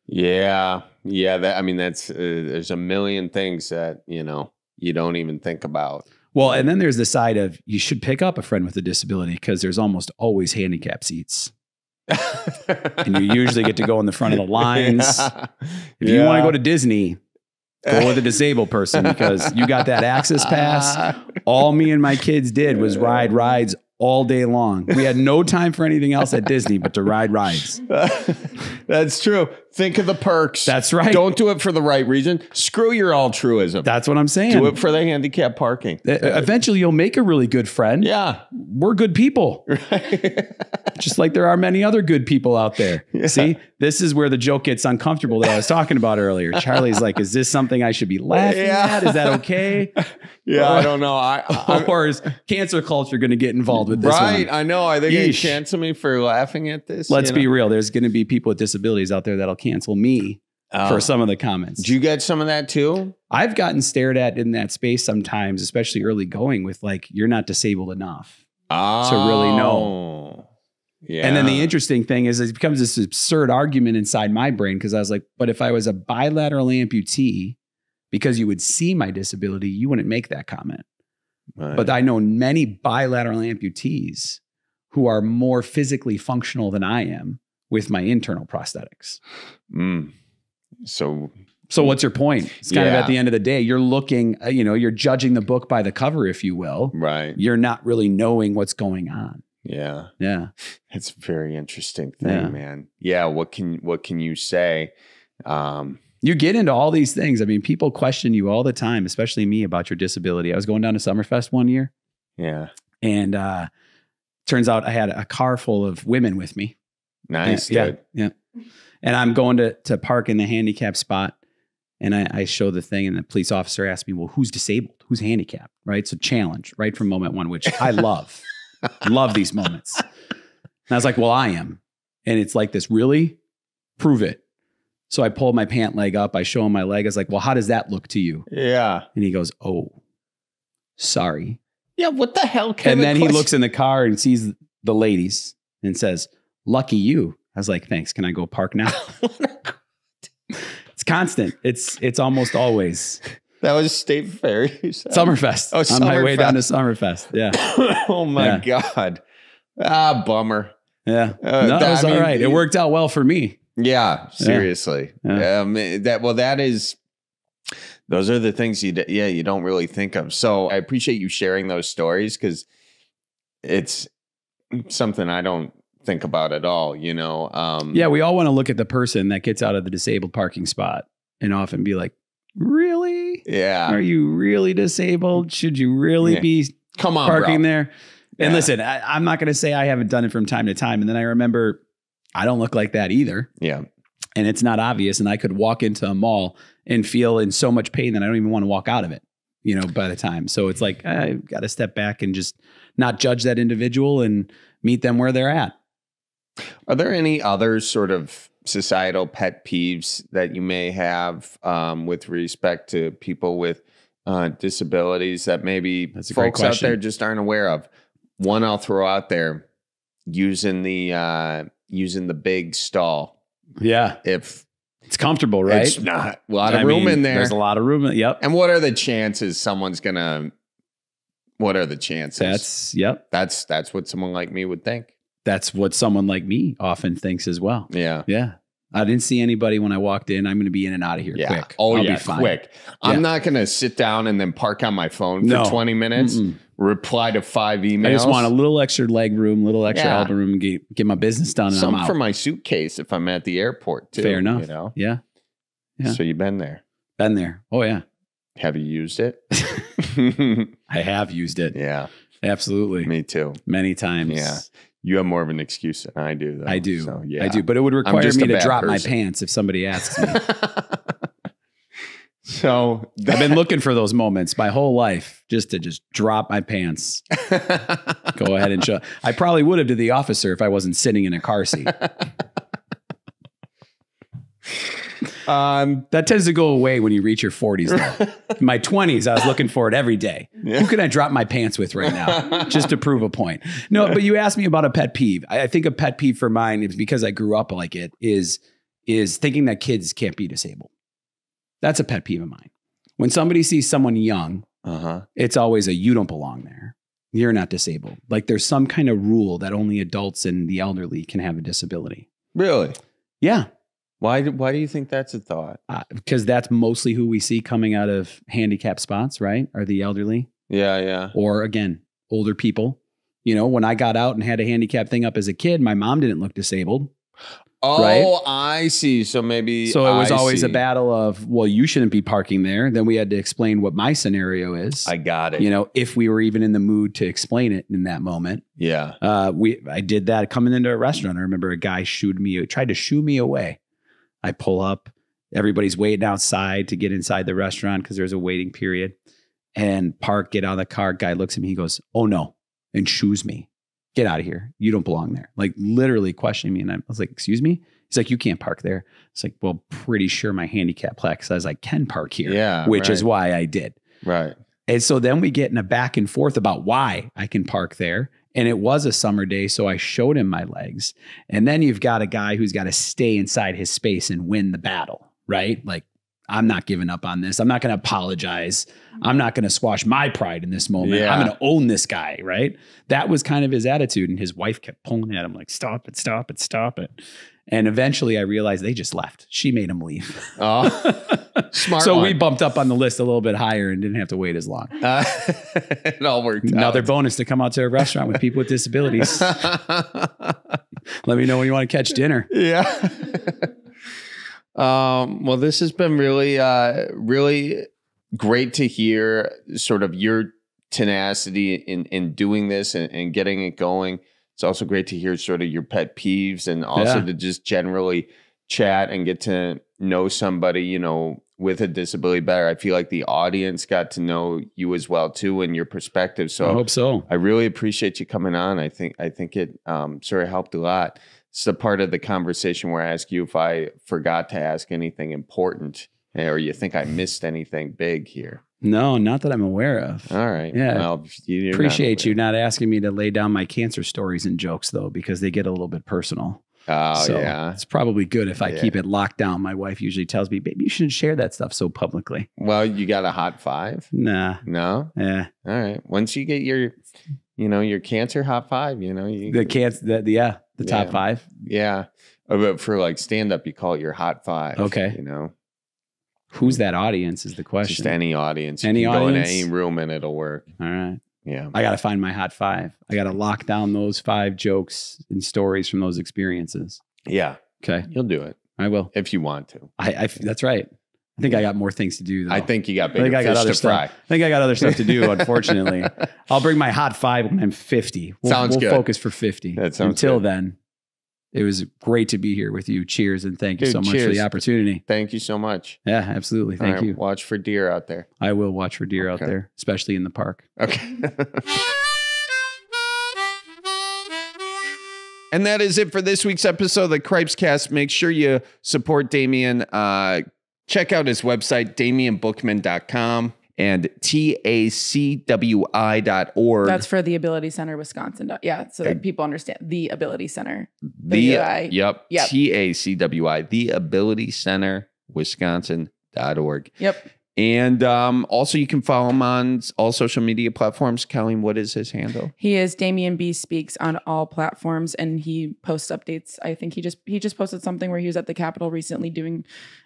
Speaker 1: Yeah. Yeah. That's, there's a million things that, you don't even think about.
Speaker 3: Well, and then there's the side of you should pick up a friend with a disability because there's almost always handicap seats. And you usually get to go in the front of the lines. If you want to go to Disney, go with a disabled person because you got that access pass. All me and my kids did was ride rides all day long. We had no time for anything else at Disney but to ride rides.
Speaker 1: That's true. Think of the perks.
Speaker 3: That's right.
Speaker 1: Don't do it for the right reason. Screw your altruism.
Speaker 3: That's what I'm saying.
Speaker 1: Do it for the handicap parking.
Speaker 3: Eventually, you'll make a really good friend.
Speaker 1: Yeah.
Speaker 3: We're good people. Right. Just like there are many other good people out there. Yeah. See, this is where the joke gets uncomfortable that I was talking about earlier. Charlie's like, is this something I should be laughing at? Is that okay?
Speaker 1: Yeah, I don't know.
Speaker 3: Or is cancer culture going to get involved with this
Speaker 1: right,
Speaker 3: one?
Speaker 1: I know. Are they going to cancel me for laughing at this?
Speaker 3: Let's be real. There's going to be people with disabilities out there that'll cancel me for some of the comments.
Speaker 1: Do you get some of that too?
Speaker 3: I've gotten stared at in that space sometimes, especially early going, with like, you're not disabled enough to really know. Yeah. And then the interesting thing is it becomes this absurd argument inside my brain because I was like, but if I was a bilateral amputee, because you would see my disability, you wouldn't make that comment. Right. But I know many bilateral amputees who are more physically functional than I am with my internal prosthetics. So what's your point? It's kind of at the end of the day, you're looking, you're judging the book by the cover, if you will.
Speaker 1: Right.
Speaker 3: You're not really knowing what's going on.
Speaker 1: Yeah.
Speaker 3: Yeah.
Speaker 1: It's a very interesting thing, man. Yeah. What can you say?
Speaker 3: You get into all these things. I mean, people question you all the time, especially me, about your disability. I was going down to Summerfest one year.
Speaker 1: Yeah.
Speaker 3: And turns out I had a car full of women with me.
Speaker 1: Nice.
Speaker 3: Yeah. And I'm going to park in the handicap spot. And I show the thing, and the police officer asked me, well, who's disabled? Who's handicapped? Right. So challenge right from moment one, which I love. Love these moments. And I was like, well, I am. And it's like this, really? Prove it. So I pull my pant leg up. I show him my leg. I was like, well, how does that look to you?
Speaker 1: Yeah.
Speaker 3: And he goes, oh, sorry.
Speaker 1: Yeah, what the hell?
Speaker 3: And then he looks in the car and sees the ladies and says, lucky you. I was like, thanks. Can I go park now? It's constant. It's almost always.
Speaker 1: That was State Fair.
Speaker 3: Summerfest.
Speaker 1: Oh, Summerfest.
Speaker 3: On my way down to Summerfest. Yeah.
Speaker 1: Oh my God. Bummer.
Speaker 3: Yeah. No, it was all right. It worked out well for me.
Speaker 1: Yeah. Seriously.
Speaker 3: Yeah.
Speaker 1: Those are the things you don't really think of. So I appreciate you sharing those stories because it's something I don't think about at all, Yeah,
Speaker 3: we all want to look at the person that gets out of the disabled parking spot and often be like, really?
Speaker 1: Yeah.
Speaker 3: Are you really disabled? Should you really be parking there? And listen, I'm not going to say I haven't done it from time to time. And then I remember I don't look like that either.
Speaker 1: Yeah.
Speaker 3: And it's not obvious. And I could walk into a mall and feel in so much pain that I don't even want to walk out of it, by the time. So it's like, I've got to step back and just not judge that individual and meet them where they're at.
Speaker 1: Are there any other sort of societal pet peeves that you may have with respect to people with disabilities that maybe folks out there just aren't aware of? One I'll throw out there using the big stall.
Speaker 3: Yeah.
Speaker 1: If
Speaker 3: it's comfortable, right?
Speaker 1: It's not a lot of room in there.
Speaker 3: There's a lot of room. Yep.
Speaker 1: And what are the chances someone's gonna? What are the chances? That's what someone like me would think.
Speaker 3: That's what someone like me often thinks as well.
Speaker 1: Yeah.
Speaker 3: Yeah. I didn't see anybody when I walked in. I'm going to be in and out of here quick.
Speaker 1: Oh,
Speaker 3: I'll
Speaker 1: yeah,
Speaker 3: be fine.
Speaker 1: quick. Yeah. I'm not going to sit down and then park on my phone for 20 minutes, reply to 5 emails.
Speaker 3: I just want a little extra leg room, little extra elbow room, get my business done.
Speaker 1: Some
Speaker 3: I'm out.
Speaker 1: for my suitcase if I'm at the airport too.
Speaker 3: Fair enough.
Speaker 1: You know?
Speaker 3: Yeah.
Speaker 1: So you've been there.
Speaker 3: Been there. Oh, yeah.
Speaker 1: Have you used it?
Speaker 3: I have used it.
Speaker 1: Yeah.
Speaker 3: Absolutely.
Speaker 1: Me too.
Speaker 3: Many times.
Speaker 1: Yeah. You have more of an excuse than I do, though.
Speaker 3: I do.
Speaker 1: So, yeah.
Speaker 3: I do. But it would require me to drop my pants if somebody asks me.
Speaker 1: So
Speaker 3: I've been looking for those moments my whole life just to drop my pants. Go ahead and show. I probably would have to the officer if I wasn't sitting in a car seat. That tends to go away when you reach your 40s though. In my 20s, I was looking for it every day. Yeah. Who can I drop my pants with right now? Just to prove a point. No, but you asked me about a pet peeve. I think a pet peeve for mine is because I grew up like it is thinking that kids can't be disabled. That's a pet peeve of mine. When somebody sees someone young, it's always you don't belong there. You're not disabled. Like there's some kind of rule that only adults and the elderly can have a disability.
Speaker 1: Really?
Speaker 3: Yeah.
Speaker 1: Why do you think that's a thought?
Speaker 3: Because that's mostly who we see coming out of handicap spots, right? Are the elderly.
Speaker 1: Yeah, yeah.
Speaker 3: Or again, older people. You know, when I got out and had a handicap thing up as a kid, my mom didn't look disabled.
Speaker 1: Oh,
Speaker 3: right?
Speaker 1: I see. So maybe.
Speaker 3: So it was always a battle of, well, you shouldn't be parking there. Then we had to explain what my scenario is.
Speaker 1: I got it.
Speaker 3: You know, if we were even in the mood to explain it in that moment.
Speaker 1: Yeah.
Speaker 3: I did that coming into a restaurant. I remember a guy tried to shoo me away. I pull up, everybody's waiting outside to get inside the restaurant because there's a waiting period, and park, get out of the car. Guy looks at me, he goes, "Oh no," and shoos me. "Get out of here. You don't belong there." Like literally questioning me. And I was like, "Excuse me?" He's like, "You can't park there." It's like, well, pretty sure my handicap plaque says I can park here.
Speaker 1: Yeah.
Speaker 3: Which is why I did.
Speaker 1: Right.
Speaker 3: And so then we get in a back and forth about why I can park there. And it was a summer day, so I showed him my legs. And then you've got a guy who's got to stay inside his space and win the battle, right? Like, I'm not giving up on this. I'm not going to apologize. I'm not going to squash my pride in this moment.
Speaker 1: Yeah.
Speaker 3: I'm going to own this guy, right? That was kind of his attitude. And his wife kept pulling at him like, "Stop it, stop it, stop it." And eventually I realized they just left. She made him leave.
Speaker 1: Oh, smart.
Speaker 3: So we bumped up on the list a little bit higher and didn't have to wait as long.
Speaker 1: It all worked out.
Speaker 3: Another bonus to come out to a restaurant with people with disabilities. Let me know when you want to catch dinner.
Speaker 1: Yeah. Well, this has been really, really great to hear sort of your tenacity in doing this and getting it going. It's also great to hear sort of your pet peeves and also to just generally chat and get to know somebody, you know, with a disability better. I feel like the audience got to know you as well too and your perspective. So
Speaker 3: I hope so.
Speaker 1: I really appreciate you coming on. I think it sort of helped a lot. It's the part of the conversation where I ask you if I forgot to ask anything important or you think I missed anything big here.
Speaker 3: No, not that I'm aware of.
Speaker 1: All right.
Speaker 3: Yeah.
Speaker 1: Well,
Speaker 3: appreciate you not asking me to lay down my cancer stories and jokes though, because they get a little bit personal.
Speaker 1: Oh,
Speaker 3: so
Speaker 1: yeah.
Speaker 3: It's probably good if I keep it locked down. My wife usually tells me, "Baby, you shouldn't share that stuff so publicly."
Speaker 1: Well, you got a hot 5?
Speaker 3: Nah.
Speaker 1: No?
Speaker 3: Yeah.
Speaker 1: All right. Once you get your cancer hot 5,
Speaker 3: the top 5.
Speaker 1: Yeah. But for like stand up, you call it your hot 5.
Speaker 3: Okay.
Speaker 1: You know,
Speaker 3: who's that audience is the question.
Speaker 1: Just any audience.
Speaker 3: Any
Speaker 1: you can
Speaker 3: audience?
Speaker 1: go in any room and it'll work.
Speaker 3: All right.
Speaker 1: Yeah.
Speaker 3: I got to find my hot 5. I got to lock down those 5 jokes and stories from those experiences.
Speaker 1: Yeah.
Speaker 3: Okay.
Speaker 1: You'll do it.
Speaker 3: I will.
Speaker 1: If you want to.
Speaker 3: That's right. I think I got more things to do though.
Speaker 1: I think you got bigger fish to fry.
Speaker 3: I think I got other stuff to do, unfortunately. I'll bring my hot 5 when I'm 50. We'll
Speaker 1: good.
Speaker 3: Focus for 50.
Speaker 1: That sounds
Speaker 3: Until
Speaker 1: good.
Speaker 3: Then, it was great to be here with you. Cheers, and thank you so much for
Speaker 1: cheers.
Speaker 3: the opportunity.
Speaker 1: Thank you so much.
Speaker 3: Yeah, absolutely. Thank you.
Speaker 1: Watch for deer out there.
Speaker 3: I will watch for deer out there, especially in the park.
Speaker 1: Okay. And that is it for this week's episode of the Cripescast. Make sure you support Damian. Check out his website, DamianBuchman.com. and tacwi.org.
Speaker 2: That's for the Ability Center, Wisconsin. Yeah, so that people understand the Ability Center.
Speaker 1: Yep. TACWI, the Ability Center, Wisconsin.org.
Speaker 2: Yep.
Speaker 1: And also you can follow him on all social media platforms. Colleen, what is his handle?
Speaker 2: He is Damian B Speaks on all platforms, and he posts updates. I think he just posted something where he was at the Capitol recently doing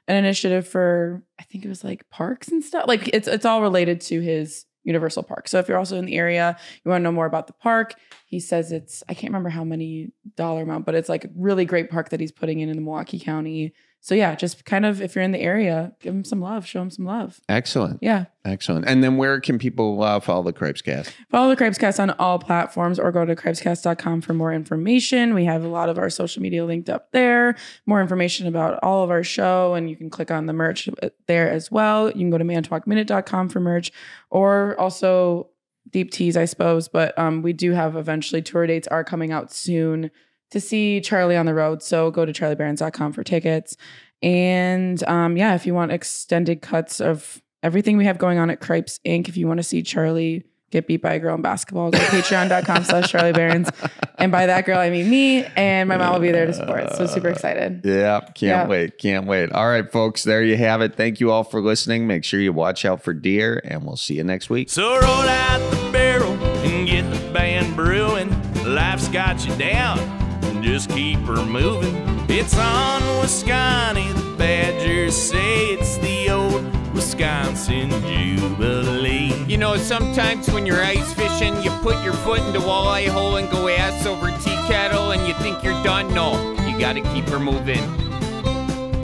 Speaker 2: an initiative for, I think it was like parks and stuff. Like it's all related to his Universal Park. So if you're also in the area, you want to know more about the park, he says I can't remember how many dollar amount, but it's like a really great park that he's putting in the Milwaukee County. So yeah, just kind of, if you're in the area, give him some love, show him some love.
Speaker 1: Excellent.
Speaker 2: Yeah.
Speaker 1: Excellent. And then where can people follow the Cripescast?
Speaker 2: Follow the Cripescast on all platforms or go to cripescast.com for more information. We have a lot of our social media linked up there, more information about all of our show, and you can click on the merch there as well. You can go to mantalkminute.com for merch, or also Deep Teas, I suppose. But we do have eventually tour dates are coming out soon to see Charlie on the road. So go to charliebarons.com for tickets. And yeah, if you want extended cuts of everything we have going on at Cripes Inc., if you want to see Charlie get beat by a girl in basketball, go to patreon.com/charliebarons. And by that girl, I mean me, and my mom will be there to support. So super excited.
Speaker 1: Yeah, can't wait. Can't wait. All right, folks, there you have it. Thank you all for listening. Make sure you watch out for deer, and we'll see you next week.
Speaker 4: So roll out the barrel and get the band brewing. Life's got you down. Just keep her moving. It's on Wisconsin. The Badgers say it's the old Wisconsin Jubilee.
Speaker 5: You know, sometimes when you're ice fishing, you put your foot in the walleye hole and go ass over tea kettle and you think you're done. No, you got to keep her moving.